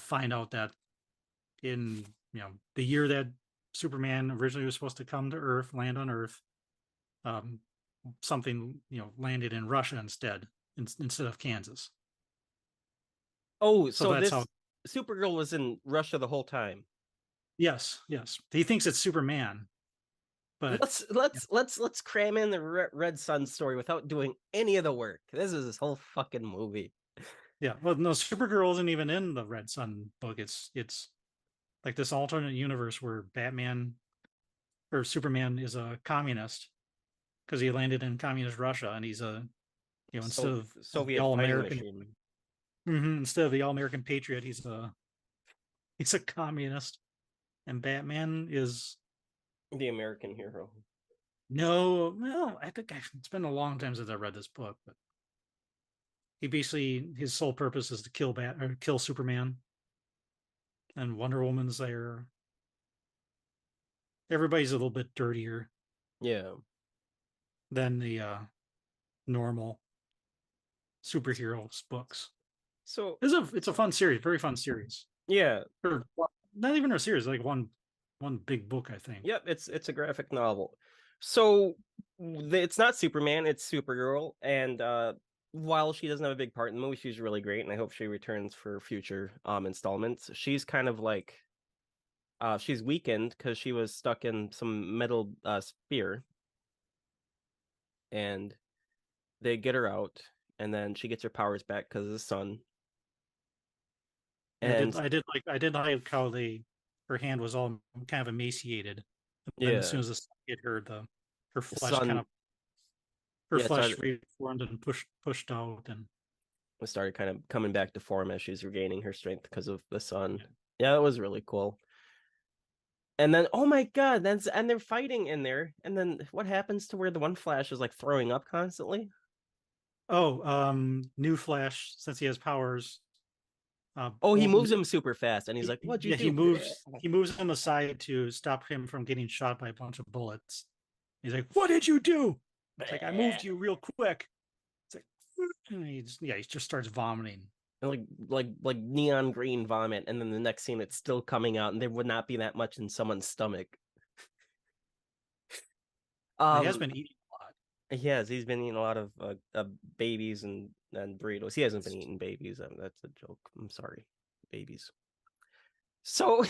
find out that in the year that Superman originally was supposed to come to Earth, land on Earth, um, something landed in Russia instead of Kansas. Oh, So so that's how. this Supergirl was in Russia the whole time. Yes, he thinks it's Superman, but Let's cram in the Red Sun story without doing any of the work. This is this whole fucking movie. yeah. Well, no, Supergirl isn't even in the Red Sun book. It's like this alternate universe where Batman or Superman is a communist because he landed in communist Russia, and he's a instead So of the Soviet all fighting American, machine. instead of the all American patriot, he's a communist, and Batman is The American hero. no. Well, I think it's been a long time since I read this book, but he basically his sole purpose is to kill Superman, and Wonder Woman's there. Everybody's a little bit dirtier Yeah. than the normal superheroes books. So It's a fun series, very fun series. yeah. Or not even a series, like one big book, I think. Yep, it's a graphic novel. So it's not Superman, it's Supergirl, and while she doesn't have a big part in the movie, she's really great, and I hope she returns for future installments. She's kind of like she's weakened because she was stuck in some metal spear, and they get her out, and then she gets her powers back because of the sun. And And I did like how her hand was all kind of emaciated. And then as yeah, soon as the sun hit her, her the flesh kind sun, of her yeah, flesh reformed and pushed out. And started kind of coming back to form as she's regaining her strength because of the sun. Yeah, that was really cool. And then, oh my god, and they're fighting in there. And then what happens to where the one Flash is like throwing up constantly? new Flash, since he has powers, Oh, he old moves him super fast, and he's like, "What'd you yeah, do?" he moves him aside to stop him from getting shot by a bunch of bullets. He's like, "What did you do?" It's like, "I moved you real quick." It's like, he just starts vomiting. Like neon green vomit, and then the next scene it's still coming out, and there would not be that much in someone's stomach. He has been eating a lot. He has. He's been eating a lot of babies and burritos. He hasn't been eating babies. That's a joke. I'm sorry, babies. So,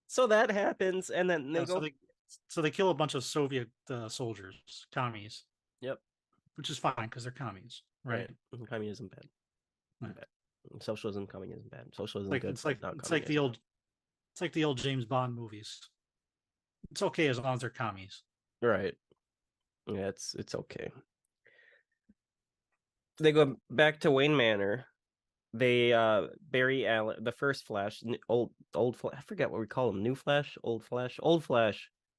so that happens, and then they go. So they kill a bunch of Soviet soldiers, commies. Yep. Which is fine because they're commies, right? Communism bad. Right. Bad. Socialism, communism bad. Socialism Like good, it's like not it's like the communism. old James Bond movies. It's okay as long as they're commies. Right. Yeah, it's okay. They go back to Wayne Manor. They Barry Allen, the first Flash, old Flash, I forget what we call him, new Flash, old Flash,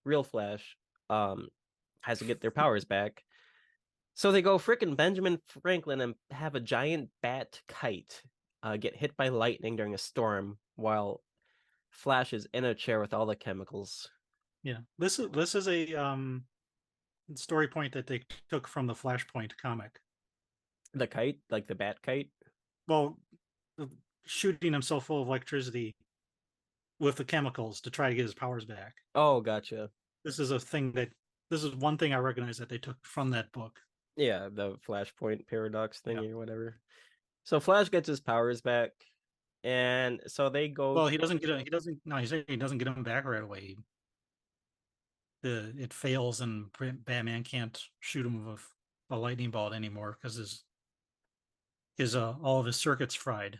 real Flash, has to get their powers back. So they go frickin' Benjamin Franklin and have a giant bat kite get hit by lightning during a storm while Flash is in a chair with all the chemicals. Yeah, this is a story point that they took from the Flashpoint comic. The kite, like the bat kite. Well, shooting himself full of electricity with the chemicals to try to get his powers back. Oh, gotcha. This is one thing I recognize that they took from that book. Yeah, the Flashpoint paradox thingy or whatever. So Flash gets his powers back, and so they go. Well, he doesn't get him back right away. It fails, and Batman can't shoot him with a lightning bolt anymore because his all of his circuits fried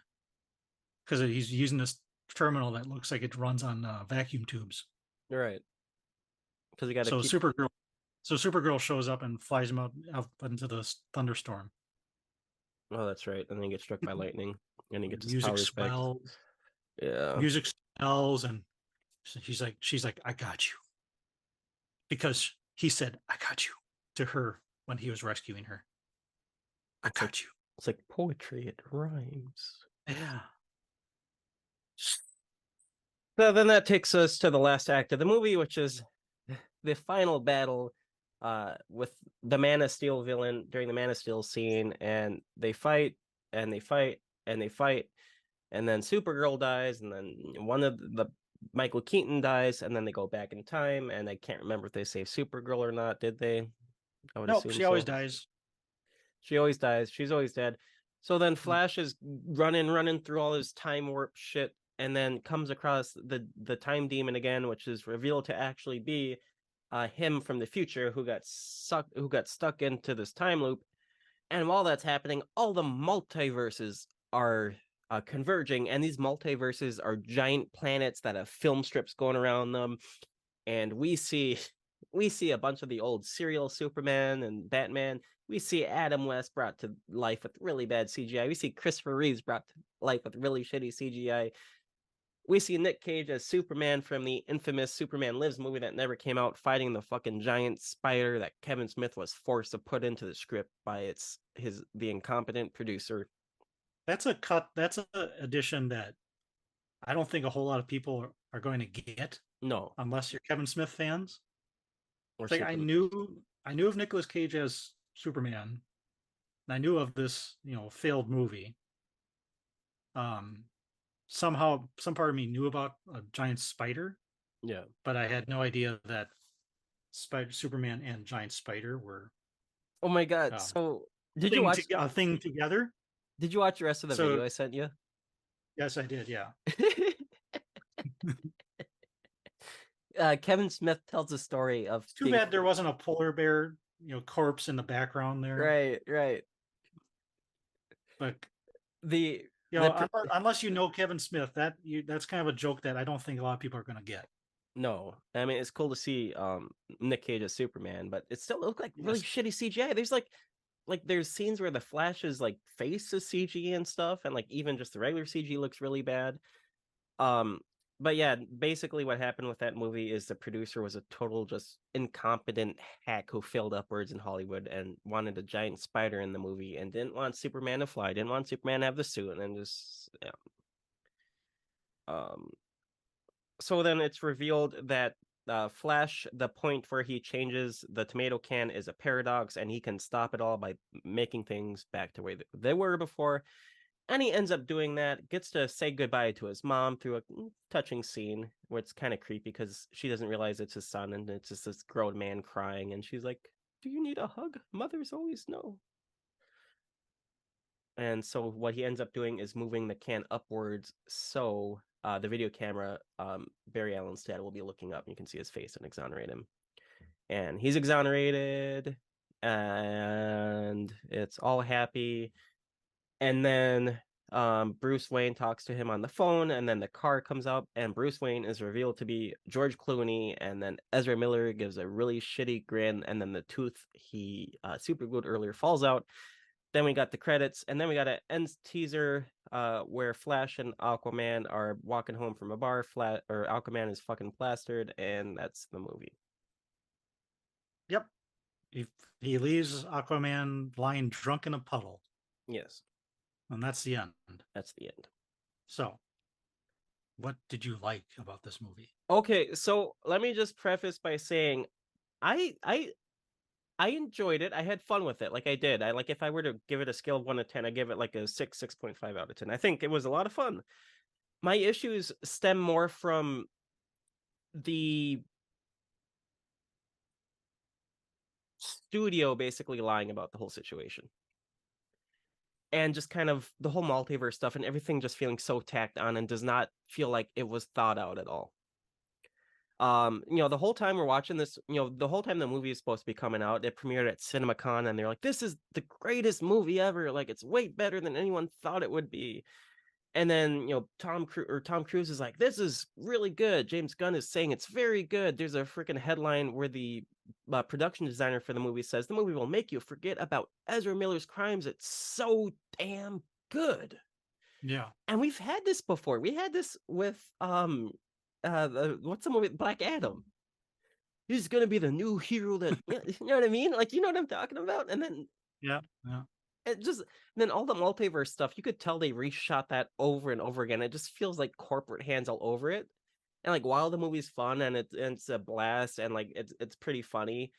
because he's using this terminal that looks like it runs on vacuum tubes. Right. Because you got to So keep. Supergirl shows up and flies him out into the thunderstorm. Oh, that's right. And then he gets struck by lightning, and he gets his Music powers back. swells. Yeah. Music swells, and she's like, I got you, because he said, I got you to her when he was rescuing her. I got you. It's like poetry. It rhymes. Yeah. So then that takes us to the last act of the movie, which is the final battle with the Man of Steel villain during the Man of Steel scene, and they fight and they fight and they fight, and then Supergirl dies, and then one of the Michael Keaton dies, and then they go back in time, and I can't remember if they save Supergirl or not. Did they? I would Nope, assume she always dies. She always dies. She's always dead. So then Flash is running through all his time warp shit, and then comes across the time demon again, which is revealed to actually be him from the future who got stuck into this time loop. And while that's happening, all the multiverses are converging, and these multiverses are giant planets that have film strips going around them, and we see a bunch of the old serial Superman and Batman. We see Adam West brought to life with really bad CGI. We see Christopher Reeves brought to life with really shitty CGI. We see Nick Cage as Superman from the infamous Superman Lives movie that never came out, fighting the fucking giant spider that Kevin Smith was forced to put into the script by the incompetent producer. That's a cut. That's an addition that I don't think a whole lot of people are going to get. No, unless you're Kevin Smith fans. or It's like I knew of Nicolas Cage as Superman, and I knew of this failed movie. Somehow some part of me knew about a giant spider. Yeah, but I had no idea that Superman and giant spider were. Oh my god! So did you watch a thing together? Did you watch the rest of the video I sent you? Yes, I did. Yeah. Kevin Smith tells a story of. It's too bad there wasn't a polar bear, corpse in the background there. Right. But the unless you know Kevin Smith, that's kind of a joke that I don't think a lot of people are going to get. No, I mean it's cool to see Nick Cage as Superman, but it still looked like really shitty CGI. There's scenes where the Flash's like face is CG and stuff, and like even just the regular CG looks really bad. But yeah, basically what happened with that movie is the producer was a total just incompetent hack who failed upwards in Hollywood and wanted a giant spider in the movie and didn't want Superman to fly, didn't want Superman to have the suit, and then just so then it's revealed that Flash, the point where he changes the tomato can is a paradox, and he can stop it all by making things back to where they were before. And he ends up doing that, gets to say goodbye to his mom through a touching scene where it's kind of creepy because she doesn't realize it's his son, and it's just this grown man crying, and she's like, "Do you need a hug? Mothers always know." And so what he ends up doing is moving the can upwards so the video camera, Barry Allen's dad, will be looking up, and you can see his face and exonerate him. And he's exonerated, and it's all happy. And then Bruce Wayne talks to him on the phone, and then the car comes up, and Bruce Wayne is revealed to be George Clooney, and then Ezra Miller gives a really shitty grin, and then the tooth he super glued earlier falls out. Then we got the credits, and then we got an end teaser where Flash and Aquaman are walking home from a bar. Aquaman is fucking plastered, and that's the movie. Yep. He leaves Aquaman lying drunk in a puddle. Yes. And that's the end. That's the end. So, what did you like about this movie? Okay, so let me just preface by saying I enjoyed it. I had fun with it. Like I did. I like, if I were to give it a scale of 1 to 10, I give it like a 6.5 out of 10. I think it was a lot of fun. My issues stem more from the studio basically lying about the whole situation. And just kind of the whole multiverse stuff and everything just feeling so tacked on and does not feel like it was thought out at all. The whole time we're watching this, the whole time the movie is supposed to be coming out, it premiered at CinemaCon, and they're like, this is the greatest movie ever. Like, it's way better than anyone thought it would be. And then, Tom Cruise is like, this is really good. James Gunn is saying it's very good. There's a freaking headline where the production designer for the movie says the movie will make you forget about Ezra Miller's crimes. It's so damn good. Yeah. And we've had this before. We had this with what's the movie, Black Adam. He's gonna be the new hero that you know what I mean? Like, you know what I'm talking about? And then yeah. it just, then all the multiverse stuff, you could tell they reshot that over and over again. It just feels like corporate hands all over it. And like, while the movie's fun and it's a blast and like it's pretty funny,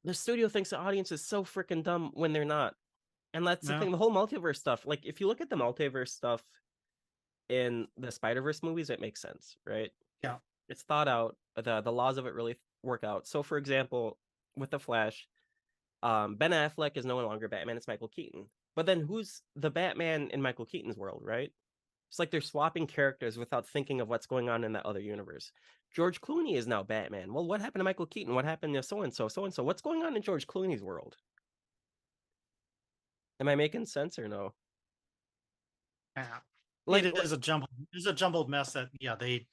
the studio thinks the audience is so freaking dumb when they're not. And that's the thing, the whole multiverse stuff. Like, if you look at the multiverse stuff in the Spider-Verse movies, it makes sense, right? Yeah. It's thought out. The laws of it really work out. So, for example, with the Flash, Ben Affleck is no longer Batman. It's Michael Keaton. But then who's the Batman in Michael Keaton's world, right? It's like they're swapping characters without thinking of what's going on in that other universe. George Clooney is now Batman. Well, what happened to Michael Keaton? What happened to so-and-so, so-and-so? What's going on in George Clooney's world? Am I making sense or no? Yeah. Like, it is a jumbled mess that, they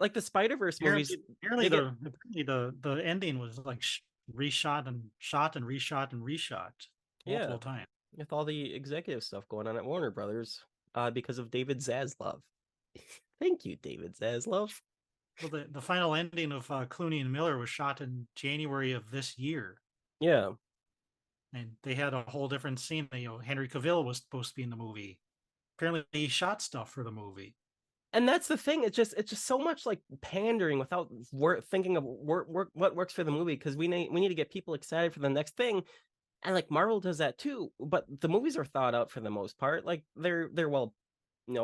like the Spider-Verse movies. Apparently the ending was like reshot and shot and reshot and reshot multiple times. With all the executive stuff going on at Warner Brothers, because of David Zaslav. Thank you, David Zaslav. Well, the final ending of Clooney and Miller was shot in January of this year. Yeah. And they had a whole different scene. Henry Cavill was supposed to be in the movie. Apparently he shot stuff for the movie. And that's the thing. It's just so much like pandering without thinking of what works for the movie, because we need to get people excited for the next thing. And like Marvel does that too, but the movies are thought out for the most part. Like they're well,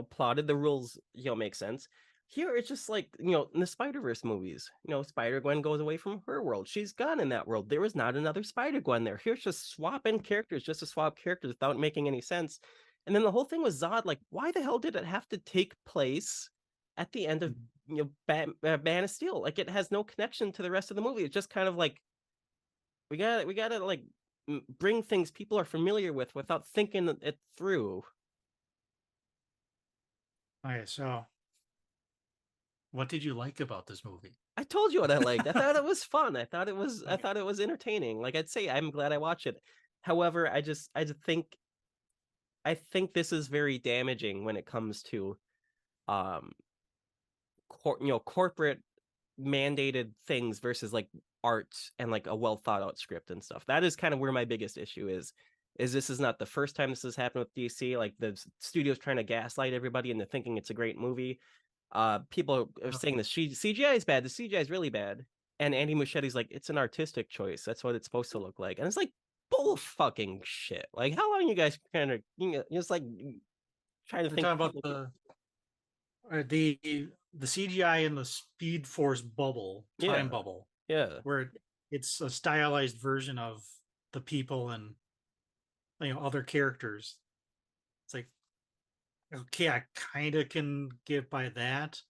plotted. The rules, make sense. Here it's just like, in the Spider-Verse movies, Spider-Gwen goes away from her world. She's gone in that world. There was not another Spider-Gwen there. Here's just swapping characters just to swap characters without making any sense. And then the whole thing was Zod. Like, why the hell did it have to take place at the end of Man of Steel? Like, it has no connection to the rest of the movie. It's just kind of like, we gotta like bring things people are familiar with without thinking it through. Okay, so what did you like about this movie? I told you what I liked. I thought it was fun. I thought it was entertaining. Like, I'd say I'm glad I watched it. However, I think this is very damaging when it comes to corporate mandated things versus like art and like a well thought out script and stuff. That is kind of where my biggest issue is this is not the first time this has happened with DC. Like, the studio's trying to gaslight everybody into thinking it's a great movie. People are saying the CGI is bad. The CGI is really bad. And Andy Muschietti's like, it's an artistic choice. That's what it's supposed to look like. And it's like, bull fucking shit. Like, how long you guys kind of, just like trying to think about the CGI in the Speed Force bubble, time bubble. Yeah. Where it's a stylized version of the people and other characters. It's like, okay, I kind of can get by that,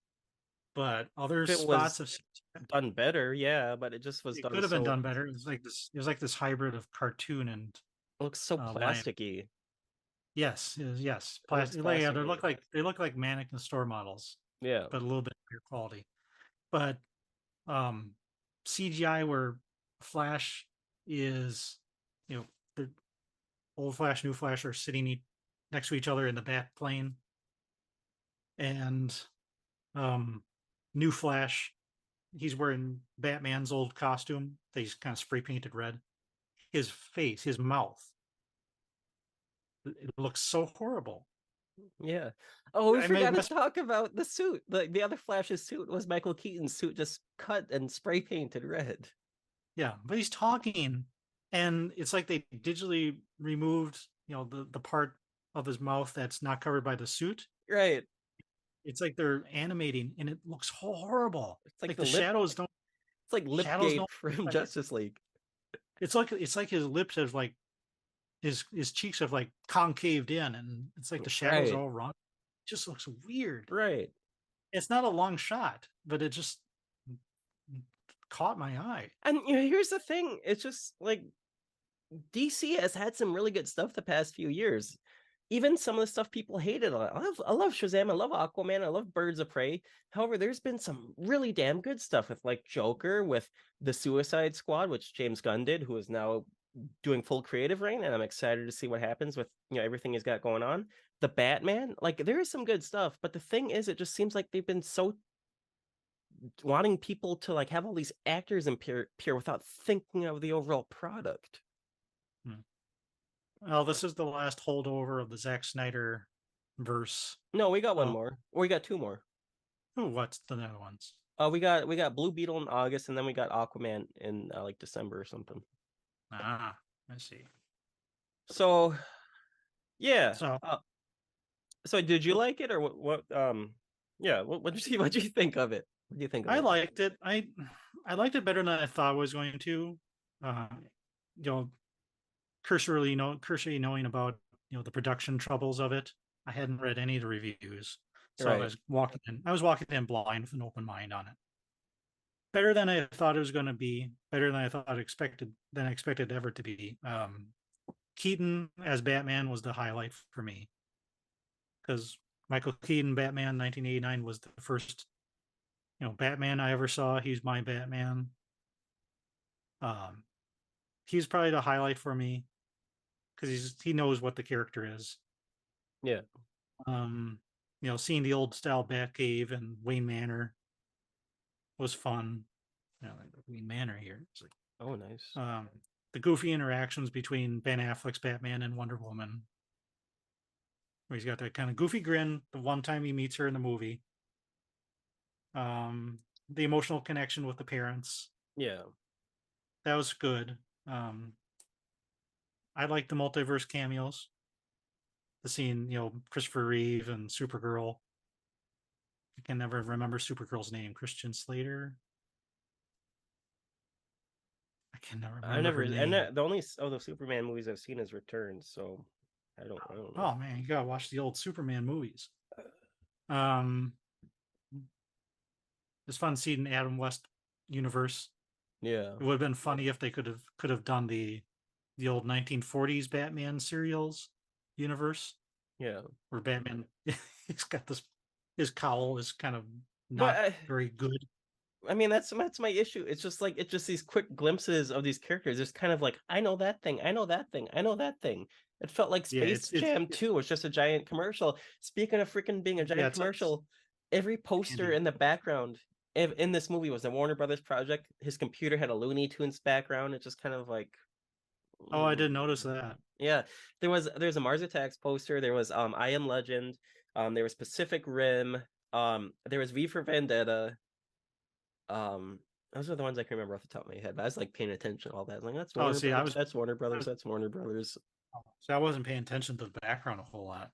but other If it spots was of done better, yeah, but it just was it done could have been so done better. It was like this. It was like this hybrid of cartoon and it looks so live. plasticky. Yes, yes, It looks plastic. Yeah, plasticky. they look like mannequin store models, Yeah. but a little bit higher quality. But um, CGI where Flash is, you know, the old Flash, new Flash are sitting next to each other in the bat plane, and um, new Flash, he's wearing Batman's old costume that he's kind of spray painted red. His face, his mouth, it looks so horrible. Yeah. Oh, we I mean, forgot to talk about the suit. The other Flash's suit was Michael Keaton's suit, just cut and spray painted red. yeah, but he's talking, and it's like they digitally removed, the part of his mouth that's not covered by the suit. Right. It's like they're animating, and it looks horrible. It's like Like the the lip. shadows don't It's like shadows Lipgate don't. from Justice League. It's like his lips have like his cheeks have like concaved in, and it's like the shadows are Right. all wrong. It just looks weird. Right. It's not a long shot, but it just caught my eye. And here's the thing. It's just like DC has had some really good stuff the past few years. Even some of the stuff people hated. I love Shazam. I love Aquaman. I love Birds of Prey. However, there's been some really damn good stuff with like Joker, with the Suicide Squad, which James Gunn did, who is now doing full creative reign, and I'm excited to see what happens with everything he's got going on. The Batman, like there is some good stuff, but the thing is, it just seems like they've been so wanting people to like have all these actors appear without thinking of the overall product. Hmm. Well, this is the last holdover of the Zack Snyder verse. No, we got one Oh, more, or we got two more. what's the other ones? We got Blue Beetle in August, and then we got Aquaman in like December or something. Ah, I see. So yeah. So So did you like it, or what? Yeah. What did you see? What did you think of it? What do you think of I it? liked it. I liked it better than I thought I was going to. Uh, you know, cursory knowing about the production troubles of it. I hadn't read any of the reviews, so Right. I was walking in blind with an open mind on it. Better than I thought it was going to be. Better than I expected ever to be. Keaton as Batman was the highlight for me because Michael Keaton Batman 1989 was the first Batman I ever saw. He's my Batman. Um, he's probably the highlight for me because he knows what the character is. Yeah. Um, seeing the old style Batcave and Wayne Manor was fun. Like Wayne Manor here. It's like, Oh, nice. the goofy interactions between Ben Affleck's Batman and Wonder Woman, where he's got that kind of goofy grin the one time he meets her in the movie. The emotional connection with the parents, Yeah. that was good. I like the multiverse cameos. The scene, Christopher Reeve and Supergirl. I can never remember Supergirl's name. Christian Slater. I can never I remember never, her and name. the only the Superman movies I've seen is Returns, so I don't know. Oh man, you gotta watch the old Superman movies. Um, it's fun seeing Adam West universe. Yeah. It would have been funny if they could have done the old 1940s Batman serials universe Yeah. where Batman he's got this his cowl is kind of But not very good. I mean, that's my issue. It's just like it's just these quick glimpses of these characters. It's kind of like I know that thing, I know that thing, I know that thing. It felt like Yeah, Space Jam 2 was just a giant commercial. Speaking of freaking being a yeah, giant it's commercial, every poster Andy. in the background in this movie was a Warner Brothers project. His computer had a Looney Tunes background. It's just kind of like, Oh, I didn't notice that. yeah. There's a Mars Attacks poster. There was I Am Legend. There was Pacific Rim. There was V for Vendetta. Those are the ones I can remember off the top of my head. But I was like paying attention to all that. I was like, that's Oh, Warner see, Brothers. That's Warner I Brothers. was That's Warner Brothers. so I wasn't paying attention to the background a whole lot.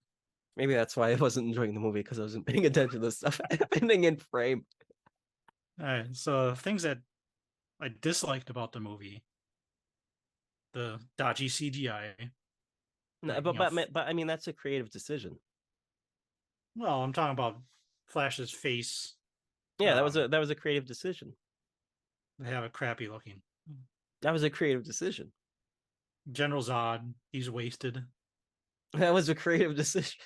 Maybe that's why I wasn't enjoying the movie because I wasn't paying attention to the stuff happening in frame. All right, so things that I disliked about the movie: the dodgy CGI. No, but I mean that's a creative decision. Well, I'm talking about Flash's face. Yeah, that was a creative decision. They have a crappy looking. That was a creative decision. General Zod, he's wasted. That was a creative decision.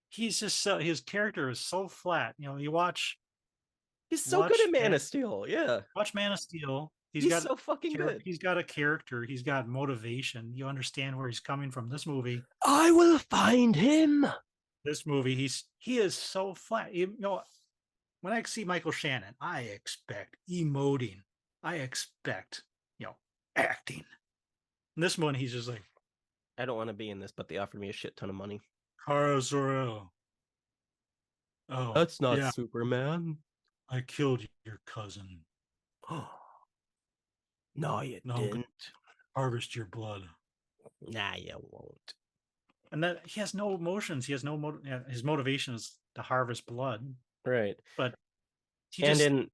He's just so, his character is so flat. You know, you watch He's so good at Man Man, of Steel. Yeah, watch Man of Steel. he's so fucking good. He's got a character. He's got motivation. You understand where he's coming from. This movie, I will find him. he is so flat. You know, when I see Michael Shannon, I expect emoting. I expect, acting. In this one, he's just like, I don't want to be in this, but they offered me a shit ton of money. Kara Zor-El. Oh, That's not yeah, Superman. I killed your cousin. No, you Now I'm didn't. gonna harvest your blood. Nah, you won't. And that he has no emotions. He has no his motivation is to harvest blood, Right. but he And just in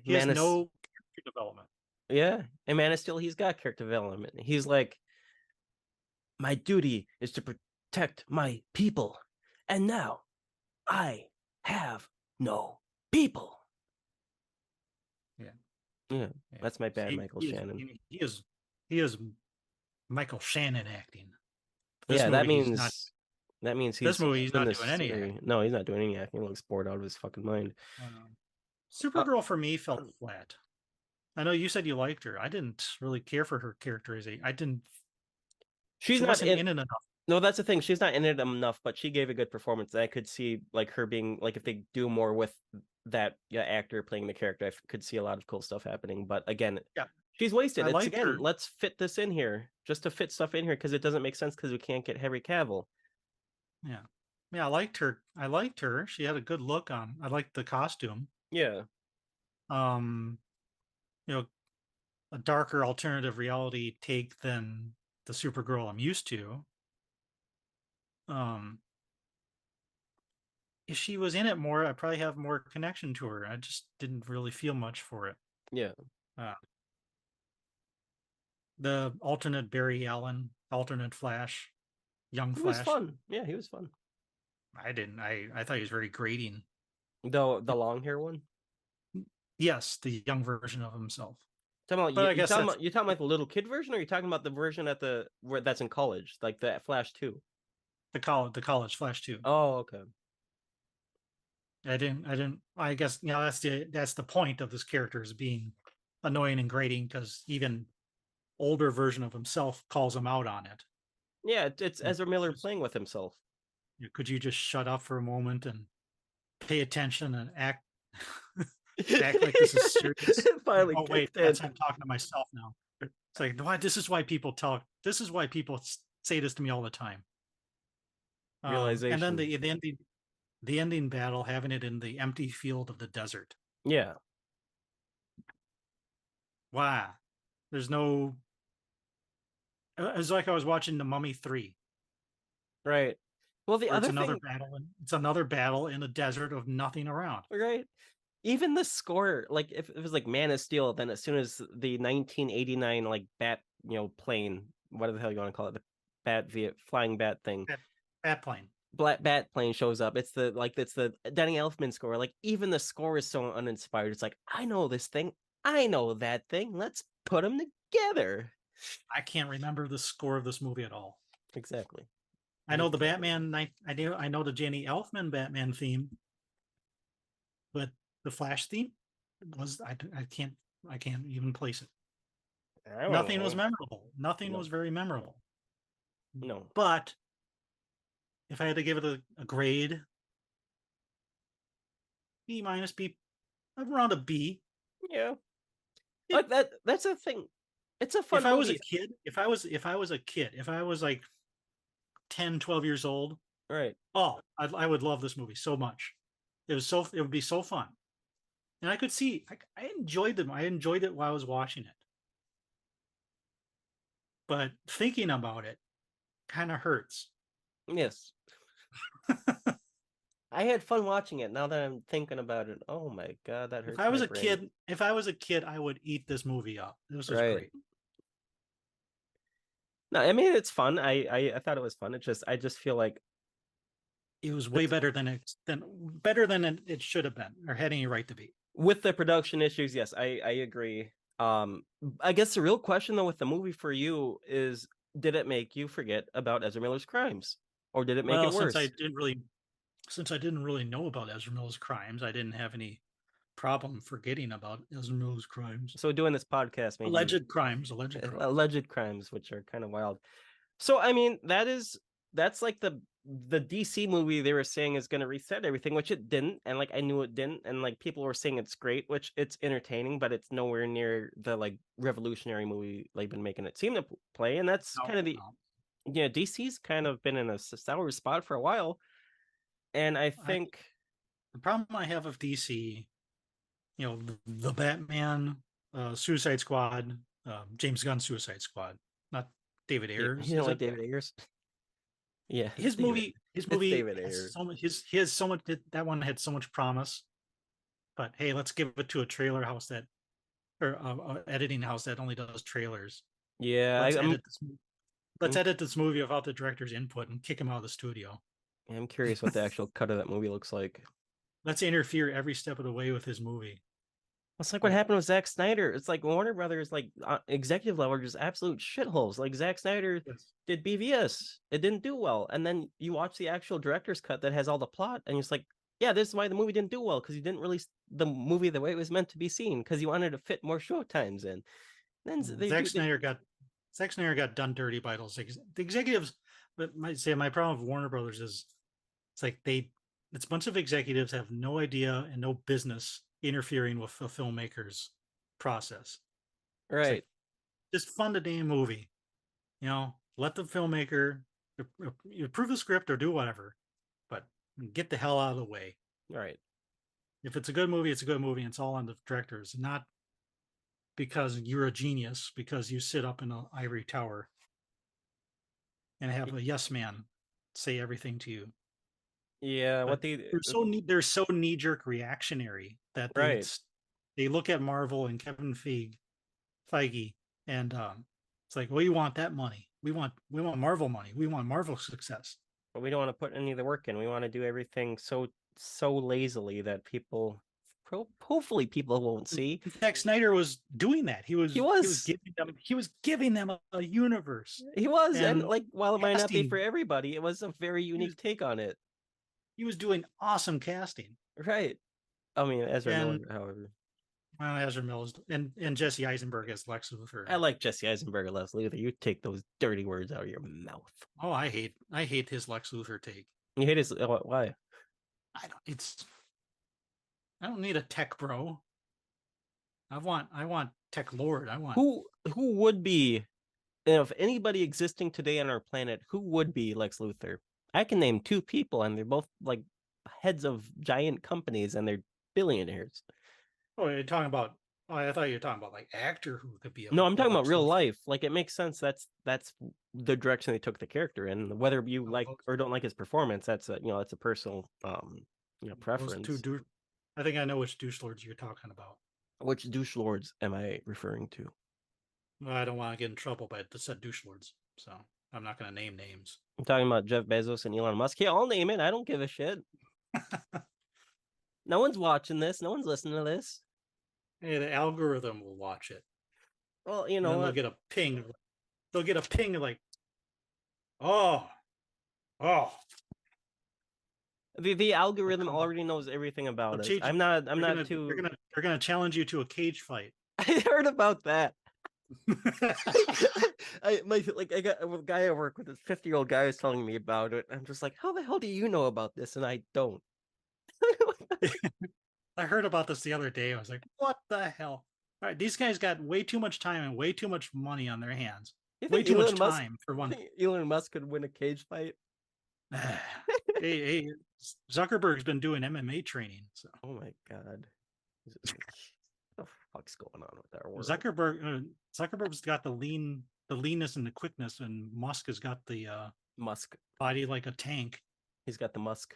he has Man of no character development. yeah, in Man of Steel, he's got character development. He's like, my duty is to protect my people, and now I have no people. Yeah, Yeah, yeah. that's my bad, Michael He is, Shannon. he is Michael Shannon acting. This Yeah, movie, he's not. that means This movie, he's in not this doing any series. acting. No, he's not doing any acting. He looks bored out of his fucking mind. Uh, Supergirl for me felt flat. I know you said you liked her. I didn't really care for her characterization. I didn't. she's She not wasn't in. in it enough. No, that's the thing. She's not in it enough, but she gave a good performance. I could see like her being like if they do more with that actor playing the character, I could see a lot of cool stuff happening. But again, Yeah, she's wasted. I It's liked again, her. let's fit this in here just to fit stuff in here because it doesn't make sense because we can't get Henry Cavill. Yeah, yeah, I liked her. I liked her. She had a good look on. I liked the costume. Yeah, Um, you know, a darker alternative reality take than the Supergirl I'm used to. Um, if she was in it more, I probably have more connection to her. I just didn't really feel much for it. yeah. Uh, the alternate Barry Allen, alternate Flash, young He was Flash. fun. Yeah, he was fun. I didn't. I thought he was very grating. The long hair one. Yes, the young version of himself. Talking about But I guess that's you talking about the little kid version, or you talking about the version at the where that's in college, like the Flash 2? the college Flash too. Oh, okay. I guess that's the point of this character is being annoying and grating because even older version of himself calls him out on it. Yeah, it's Ezra Miller Just, playing with himself. could you just shut up for a moment and pay attention and act act like this is serious? It finally Oh wait, kicked in. I'm talking to myself now. It's like why this is why people talk. This is why people say this to me all the time. And then Realization. the ending battle, having it in the empty field of the desert. Yeah, Wow, there's no. It was like I was watching The Mummy 3. right. Well, the Where other thing, it's another battle in a desert of nothing around. right? Even the score, like if it was like Man of Steel, then as soon as the 1989 like bat, plane, what the hell you want to call it, the flying bat thing, Bat plane. black bat plane shows up, it's the Danny Elfman score. Like even the score is so uninspired. It's like I know this thing, I know that thing. Let's put them together. I can't remember the score of this movie at all. Exactly. I know the Batman. I know the Danny Elfman Batman theme, but the Flash theme was I can't even place it. Nothing was memorable. Nothing was very memorable. No. But if I had to give it a grade, B minus B, around a B. Yeah. Like that's a thing. It's a fun If I was movie. a kid, if I was like 10, 12 years old, Right. oh, I would love this movie so much. It would be so fun. And I could see, I enjoyed them. I enjoyed it while I was watching it. But thinking about it kind of hurts. Yes. I had fun watching it. Now that I'm thinking about it, oh my god, that hurts. If I was a kid, I would eat this movie up. This was great. No, I mean it's fun. I thought it was fun. I just feel like It was way it's better than it should have been, or had any right to be. with the production issues. Yes, I agree. I guess the real question though with the movie for you is, did it make you forget about Ezra Miller's crimes, or did it make it Well, worse? since I didn't really know about Ezra Miller's crimes, I didn't have any problem forgetting about Ezra Miller's crimes. So doing this podcast made you Alleged crimes. alleged crimes, which are kind of wild. So I mean, that's like the DC movie they were saying is going to reset everything, which it didn't, and like I knew it didn't, and like people were saying it's great, which it's entertaining, but it's nowhere near the like revolutionary movie they've been making it seem to play, and that's No, kind of the no. yeah DC's kind of been in a sour spot for a while, and I I think The problem I have with DC, the Batman, Suicide Squad, James Gunn Suicide Squad, not David Ayers, you know is like it? David Ayers, yeah, it's His David, movie, his it's movie David has Ayers. so much. He has so much. That one had so much promise, but hey, let's give it to a trailer house or editing house that only does trailers. Yeah, Let's I'm edit this. Let's edit this movie without the director's input and kick him out of the studio. I'm curious what the actual cut of that movie looks like. Let's interfere every step of the way with his movie. It's like what Like, happened with Zack Snyder. It's like Warner Brothers, like executive level, are just absolute shitholes. Like Zack Snyder yes. did BVS, it didn't do well, and then you watch the actual director's cut that has all the plot, and it's like, yeah, this is why the movie didn't do well because you didn't release the movie the way it was meant to be seen because you wanted to fit more show times in. Then they Zack do they, Snyder got Zack Snyder got done dirty by those the executives. But my problem with Warner Brothers is it's like it's a bunch of executives have no idea and no business interfering with the filmmaker's process. It's right. like just fund a damn movie, let the filmmaker approve the script or do whatever, but get the hell out of the way. Right. If it's a good movie, it's a good movie. And it's all on the directors, not because you're a genius, because you sit up in an ivory tower and have a yes man say everything to you. Yeah, But what they they're so knee jerk reactionary that right. they look at Marvel and Kevin Feige, and it's like, we want that money. We want Marvel money. We want Marvel success. But we don't want to put any of the work in. We want to do everything so lazily that people hopefully people won't see. Zack Snyder was doing that. He He was was. giving them a universe He was, and and like while it might not be for casting. everybody, it was a very He was unique take on it. he was doing awesome casting. Right. I mean, Ezra And Miller, however. Ezra Millers and Jesse Eisenberg as Lex I Luthor. like Jesse Eisenberg and Leslie Luthor. You take those dirty words out of your mouth. Oh, I hate his Lex Luthor take. You hate his why? I don't. I don't need a tech bro. I want tech lord. I want. Who would be if anybody existing today on our planet, who would be Lex Luthor? I can name two people, and they're both like heads of giant companies, and they're billionaires. Oh, you're talking about. Oh, I thought you were talking about like actor who could be No, I'm a talking about Lex real Luthor. life. Like it makes sense. That's the direction they took the character in. Whether you like or don't like his performance, that's that's a personal Those two preference. douche. I think I know which douche lords you're talking about. Which douche lords am I referring to? Well, I don't want to get in trouble by the said douche lords, so I'm not going to name names. I'm talking about Jeff Bezos and Elon Musk. Yeah, I'll name it. I don't give a shit. No one's watching this. No one's listening to this. Hey, the algorithm will watch it, Well, you and know then they'll what? get a ping. They'll get a ping like, oh, oh, The they're algorithm coming. already knows everything They'll about us. change. I'm not too They're gonna challenge you to a cage fight. I heard about that. I got a guy I work with, this 50-year-old guy is telling me about it. I'm just like, how the hell do you know about this? And I don't. I heard about this the other day. I was like, what the hell? All right, these guys got way too much time and way too much money on their hands. You Way think too much Elon Musk time for one. Elon Musk could win a cage fight? Hey, Zuckerberg's been doing MMA training. So Oh my god. What the fuck's going on with our world? Zuckerberg's got the leanness and the quickness, and Musk has got the Musk. body like a tank. He's got the Musk.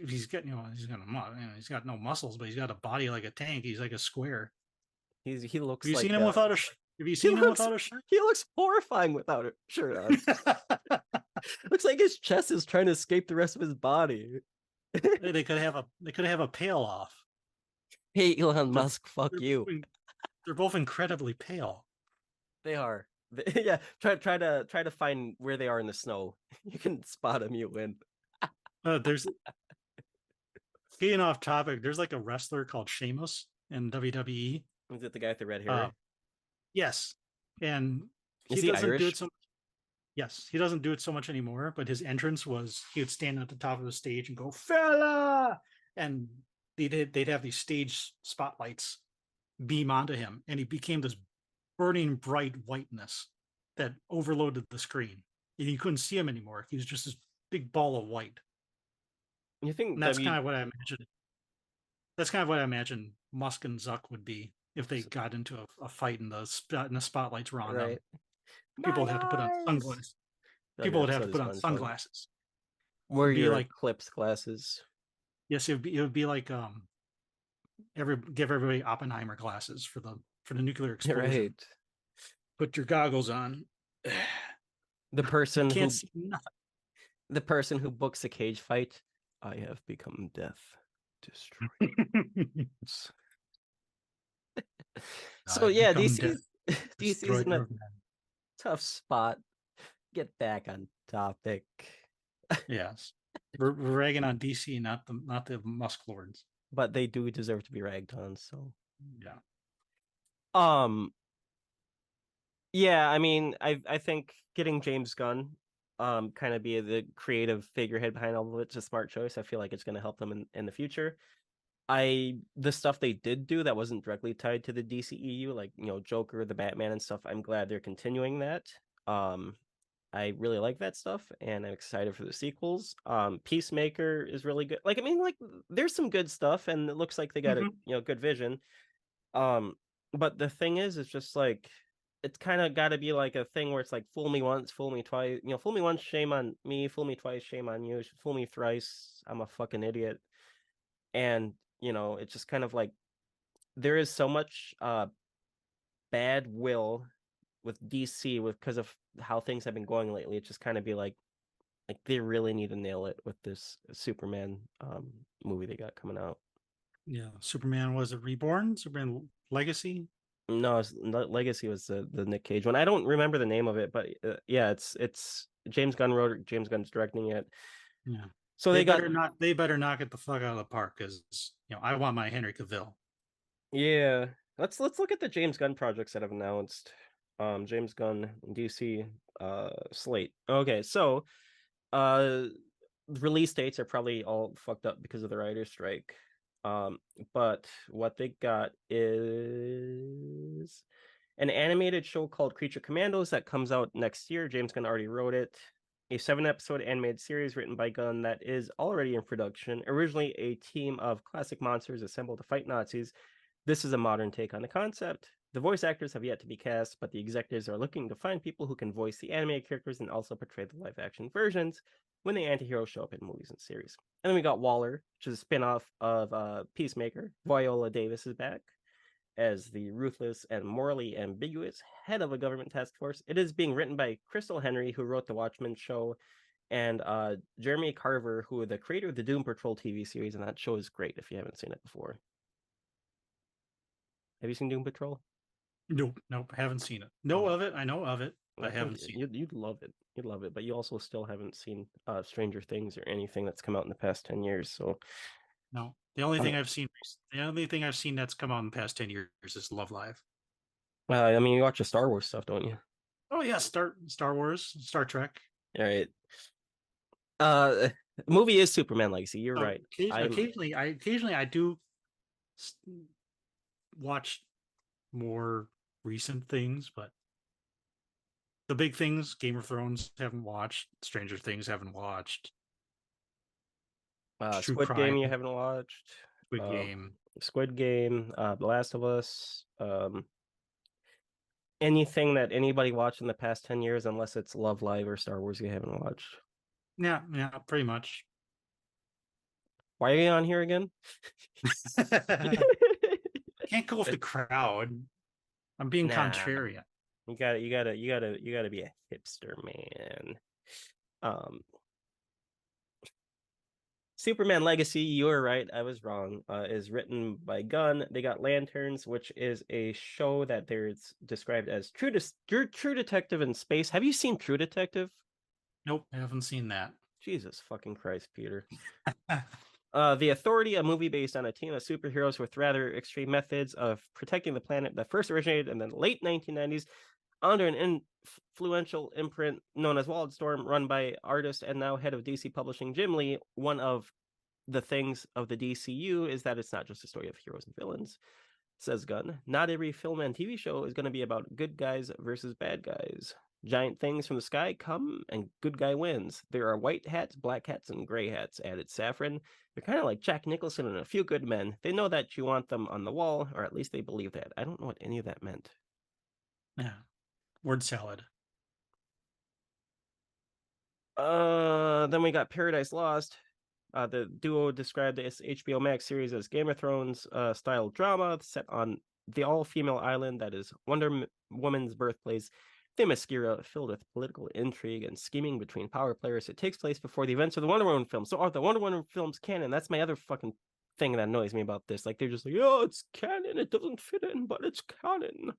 He's got he's got no muscles, but he's got a body like a tank. He's like a square. He looks Have you like seen him without a? Have you He seen him looks without a shirt? he looks horrifying without a shirt on. Looks like his chest is trying to escape the rest of his body. They could have a pale off. Hey, Elon They're Musk, fuck they're you. they're both incredibly pale. They are. Yeah, try to find where they are in the snow. You can spot them, you win. There's getting off topic. There's like a wrestler called Sheamus in WWE. Is it the guy with the red Uh, hair? yes, and Is he he doesn't do Irish? it so. Yes, he doesn't do it so much anymore. But his entrance was he would stand at the top of the stage and go fella, and they'd have these stage spotlights beam onto him, and he became this burning bright whiteness that overloaded the screen, and you couldn't see him anymore. He was just this big ball of white, You think and that's kind of what I imagine. That's kind of what I imagine Musk and Zuck would be if they got into a fight and the spotlights were on them. right? People My would have to put on eyes. sunglasses. Like an People would have episode to of put on SpongeBob. sunglasses. Wear It'd be your like eclipse glasses. yes, it would be like give everybody Oppenheimer glasses for the nuclear explosion. Right. Put your goggles on. The You person who can't see nothing. the person who books a cage fight. I have become death. Destroy. So I've yeah, become death, DC's in destroyer a of men. tough spot. Get back on topic. Yes, we're ragging on DC, not the Musk lords. But they do deserve to be ragged on, so Yeah. um yeah, I mean I think getting James Gunn kind of be the creative figurehead behind all of it's a smart choice. I feel like it's gonna help them in the future. The stuff they did do that wasn't directly tied to the DCEU, like Joker, the Batman and stuff, I'm glad they're continuing that. I really like that stuff, and I'm excited for the sequels. Peacemaker is really good. Like, I mean, like, there's some good stuff, and it looks like they got a Mhm. good vision. But the thing is, it's just like it's kind of got to be like a thing where it's like fool me once, fool me twice. Fool me once, shame on me. Fool me twice, shame on you. Fool me thrice, I'm a fucking idiot. And it's just kind of like there is so much bad will with DC with because of how things have been going lately. It's just kind of be like they really need to nail it with this Superman movie they got coming out. Yeah, Superman was a reborn. Superman Legacy. No, Legacy was the Nick Cage one. I don't remember the name of it, but yeah, it's James Gunn wrote it. James Gunn's directing it. Yeah, So they they got better not. They better knock it the fuck out of the park because I want my Henry Cavill. yeah. Let's look at the James Gunn projects that have announced. James Gunn DC slate. Okay, so uh release dates are probably all fucked up because of the writer's strike. But what they got is an animated show called Creature Commandos that comes out next year. James Gunn already wrote it. A 7-episode animated series written by Gunn that is already in production. Originally a team of classic monsters assembled to fight Nazis. This is a modern take on the concept. The voice actors have yet to be cast, but the executives are looking to find people who can voice the animated characters and also portray the live action versions when the antiheroes show up in movies and series. And then we got Waller, which is a spinoff of Peacemaker. Viola Davis is back as the ruthless and morally ambiguous head of a government task force. It is being written by Crystal Henry, who wrote the Watchmen show, and Jeremy Carver, who is the creator of the Doom Patrol TV series, and that show is great if you haven't seen it before. Have you seen Doom Patrol? Nope, haven't seen it. Know of it. I know of it. I haven't seen it. You'd love it. You'd love it, but you also still haven't seen Stranger Things or anything that's come out in the past 10 years. So No, the only thing I've seen, that's come out in the past 10 years is Love Live. I mean, you watch the Star Wars stuff, don't you? Oh yeah, Star Wars, Star Trek. All right. Movie is Superman Legacy. You're right. Occasionally I do watch more recent things, but the big things, Game of Thrones, haven't watched. Stranger Things, haven't watched. True Squid Game Crime, you haven't watched. Squid Game. Squid Game, The Last of Us, anything that anybody watched in the past 10 years, unless it's Love Live or Star Wars, you haven't watched. Yeah, pretty much. Why are you on here again? Can't go with the crowd. I'm being Nah, contrarian. you gotta be a hipster, man. Um, Superman Legacy, you were right. I was wrong. Is written by Gunn. They got Lanterns, which is a show that there's described as True Detective in space. Have you seen True Detective? Nope, I haven't seen that. Jesus fucking Christ, Peter. The Authority, a movie based on a team of superheroes with rather extreme methods of protecting the planet that first originated in the late 1990s under an influential imprint known as Wildstorm, run by artist and now head of DC Publishing Jim Lee. One of the things of the DCU is that it's not just a story of heroes and villains, says Gunn. Not every film and TV show is going to be about good guys versus bad guys. Giant things from the sky come and good guy wins. There are white hats, black hats, and gray hats, added Safran. They're kind of like Jack Nicholson and a few good men. They know that you want them on the wall, or at least they believe that. I don't know what any of that meant. Yeah, word salad. Then we got Paradise Lost. The duo described this HBO Max series as Game of Thrones style drama set on the all-female island that is Wonder Woman's birthplace. Themyscira filled with political intrigue and scheming between power players. It takes place before the events of the Wonder Woman film. So are the Wonder Woman films canon? That's my other fucking thing that annoys me about this. Like they're just like, oh, it's canon. It doesn't fit in, but it's canon.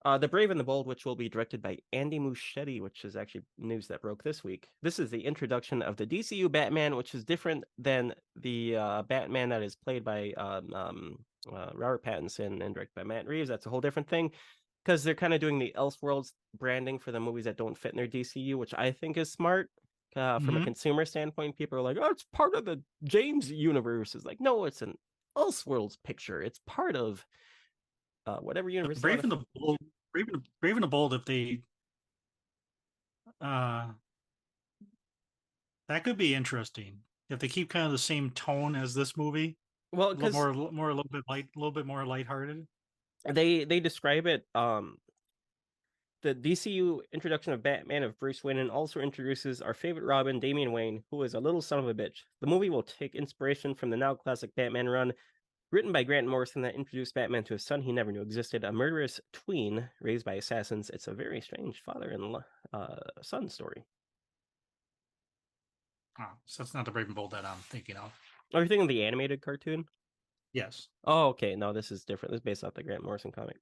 The Brave and the Bold, which will be directed by Andy Muschietti, which is actually news that broke this week. This is the introduction of the DCU Batman, which is different than the Batman that is played by Robert Pattinson and directed by Matt Reeves. That's a whole different thing because they're kind of doing the Elseworlds branding for the movies that don't fit in their DCU, which I think is smart. From a consumer standpoint, people are like, "Oh, it's part of the James universe." It's like, no, it's an Elseworlds picture. It's part of whatever universe. Brave and the Bold, Brave and the Bold. If they, uh, that could be interesting. If they keep kind of the same tone as this movie, Well, a little because more, a little bit light, a little bit more lighthearted. they describe it the DCU introduction of Batman of Bruce Wayne and also introduces our favorite Robin, Damian Wayne, who is a little son of a bitch. The movie will take inspiration from the now classic Batman run, written by Grant Morrison, that introduced Batman to a son he never knew existed, a murderous tween raised by assassins. It's a very strange father and son story. Oh, so that's not the Brave and Bold that I'm thinking of. Are you thinking of the animated cartoon? Yes. Oh, okay. No, this is different. This is based off the Grant Morrison comic.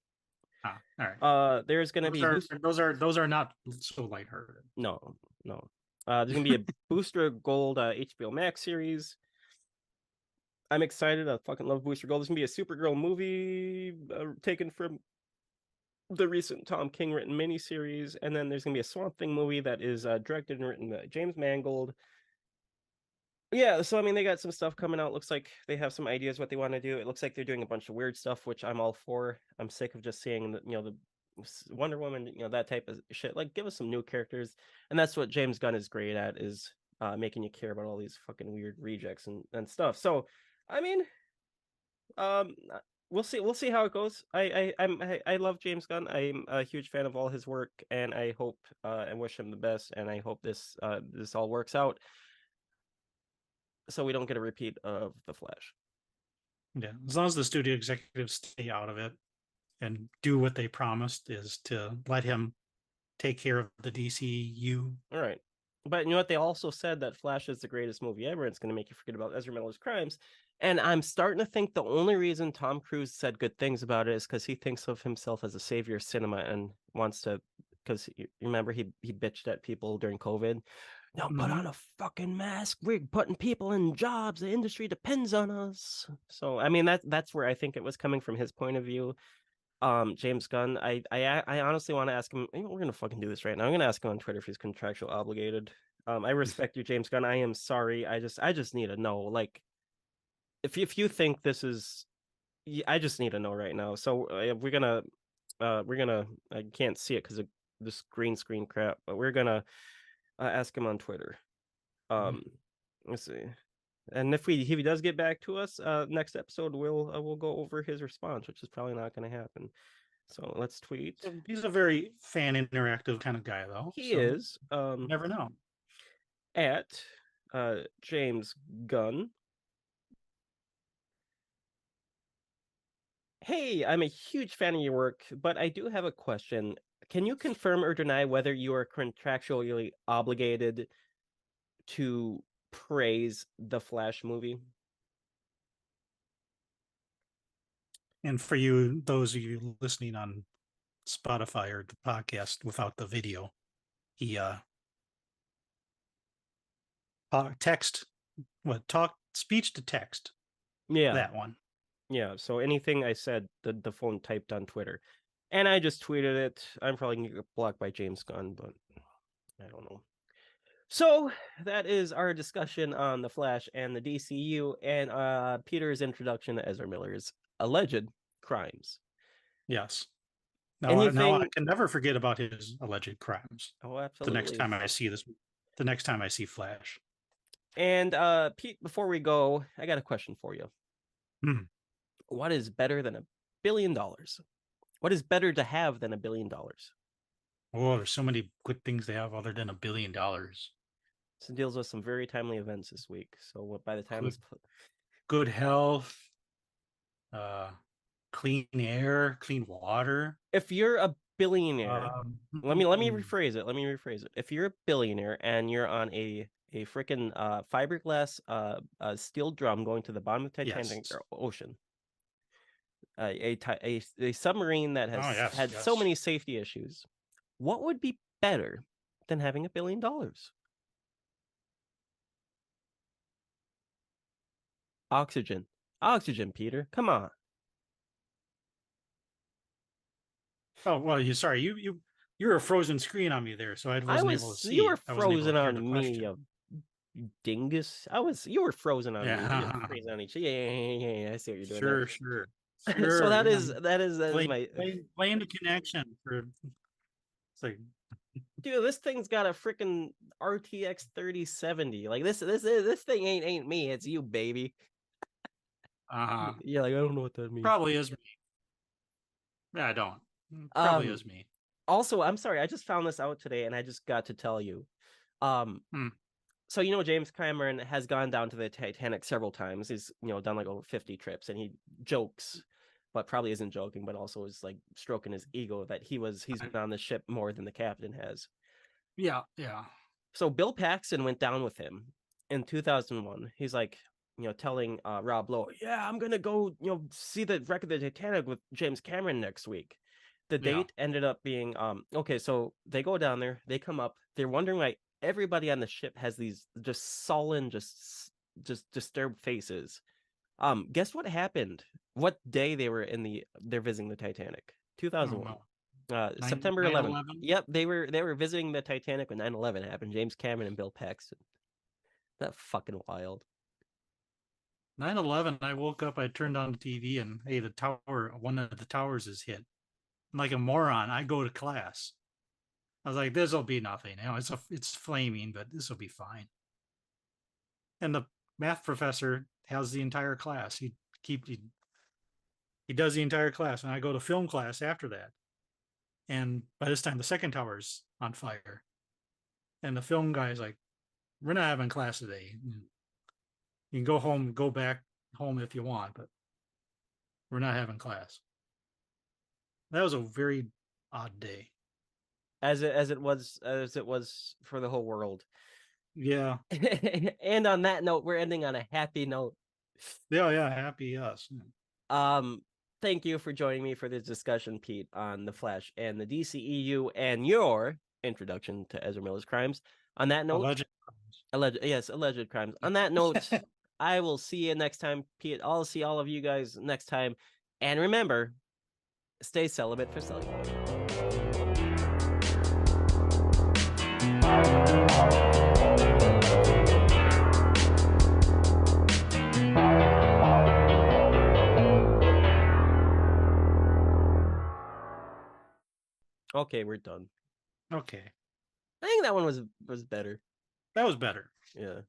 Ah, all right. There's gonna be Those are not so lighthearted. no. There's gonna be a Booster Gold HBO Max series. I'm excited. I fucking love Booster Gold. There's gonna be a Supergirl movie taken from the recent Tom King written miniseries, and then there's gonna be a Swamp Thing movie that is directed and written by James Mangold. Yeah, so I mean, they got some stuff coming out. Looks like they have some ideas what they want to do. It looks like they're doing a bunch of weird stuff, which I'm all for. I'm sick of just seeing the Wonder Woman, that type of shit. Like, give us some new characters, and that's what James Gunn is great at, is making you care about all these fucking weird rejects and stuff. So, I mean, um, we'll see how it goes. I love James Gunn. I'm a huge fan of all his work, and I hope and wish him the best. And I hope this all works out, so we don't get a repeat of The Flash. Yeah, as long as the studio executives stay out of it and do what they promised, is to let him take care of the DCU. All right. But you know what? They also said that Flash is the greatest movie ever. It's going to make you forget about Ezra Miller's crimes. And I'm starting to think the only reason Tom Cruise said good things about it is because he thinks of himself as a savior of cinema and wants to, because you remember he bitched at people during COVID. Now put on a fucking mask. We're putting people in jobs. The industry depends on us. So I mean that's where I think it was coming from, his point of view. James Gunn, I honestly want to ask him. We're gonna fucking do this right now. I'm gonna ask him on Twitter if he's contractual obligated. I respect you, James Gunn. I am sorry. I just need to know. Like, if you think this is, I just need to know right now. So we're gonna I can't see it because of this green screen crap, but we're gonna ask him on Twitter. Let's see. And if he does get back to us, next episode we'll go over his response, which is probably not going to happen. So let's tweet. So he's a very fan interactive kind of guy, though. He is. You never know. At James Gunn. Hey, I'm a huge fan of your work, but I do have a question. Can you confirm or deny whether you are contractually obligated to praise the Flash movie? And for you, those of you listening on Spotify or the podcast without the video, he text talk speech to text Yeah, that one. yeah. So anything I said, the phone typed on Twitter, and I just tweeted it. I'm probably gonna get blocked by James Gunn, but I don't know. So that is our discussion on the Flash and the DCU, and Peter's introduction to Ezra Miller's alleged crimes. Yes. Now I Anything? can never forget about his alleged crimes. Oh, The next absolutely. time I see this, the next time I see Flash. And Pete, before we go, I got a question for you. Hmm. What is better than $1 billion? What is better to have than $1 billion? Oh, there's so many good things they have other than $1 billion. So it deals with some very timely events this week. So by the time Good, this, good health, uh, clean air, clean water. if you're a billionaire, let me Hmm. rephrase it. Let me rephrase it. If you're a billionaire and you're on a freaking fiberglass steel drum going to the bottom of the Yes. Titanic Ocean, a submarine that Oh, has yes, had so yes. many safety issues, what would be better than having $1 billion? Oxygen. Oxygen, Peter. Come on. Oh, well, you're a frozen screen on me there, so I wasn't able to You see were it. I wasn't able frozen to hear the on me, question. you dingus. You were frozen on me. We didn't Yeah, freeze on each. Yeah. I see what you're doing there. sure, sure, So sure. Yeah, that is my playing the connection for it's like dude. This thing's got a freaking RTX 3070. Like this thing ain't me. It's you, baby. uh Yeah, like I don't know what that means. probably is me. Yeah, I don't. Probably Um. is me. Also, I'm sorry. I just found this out today, and I just got to tell you. Um. Hmm. So James Cameron has gone down to the Titanic several times. He's done like over 50 trips, and he jokes, but probably isn't joking, but also is like stroking his ego that he's been on the ship more than the captain has. Yeah, yeah. So Bill Paxton went down with him in 2001. He's like, telling Rob Lowe, yeah, I'm gonna go, see the wreck of the Titanic with James Cameron next week. The Yeah. date ended up being okay. So they go down there, they come up, they're wondering why everybody on the ship has these just sullen, just disturbed faces. Guess what happened? What day they're visiting the Titanic? Oh 2001. no. September 9 11th. 11. Yep, they were visiting the Titanic when 9/11 happened. James Cameron and Bill Paxton. That fucking wild. 9/11, I woke up, I turned on the TV, and hey, one of the towers is hit. I'm like a moron, I go to class. I was like, this will be nothing. It's flaming, but this will be fine. And the math professor has the entire class. He does the entire class, and I go to film class after that. And by this time, the second tower's on fire. And the film guy's like, "We're not having class today. You can go back home if you want, but we're not having class." That was a very odd day. As it was for the whole world. Yeah, And on that note, we're ending on a happy note. yeah. Happy us. Um, thank you for joining me for this discussion, Pete, on the Flash and the DCEU and your introduction to Ezra Miller's crimes. On that note, Alleged. alleged crimes. On that note, I will see you next time, Pete. I'll see all of you guys next time. And remember, stay celibate for celluloid. Okay, we're done. Okay, I think that one was better. that was better. Yeah.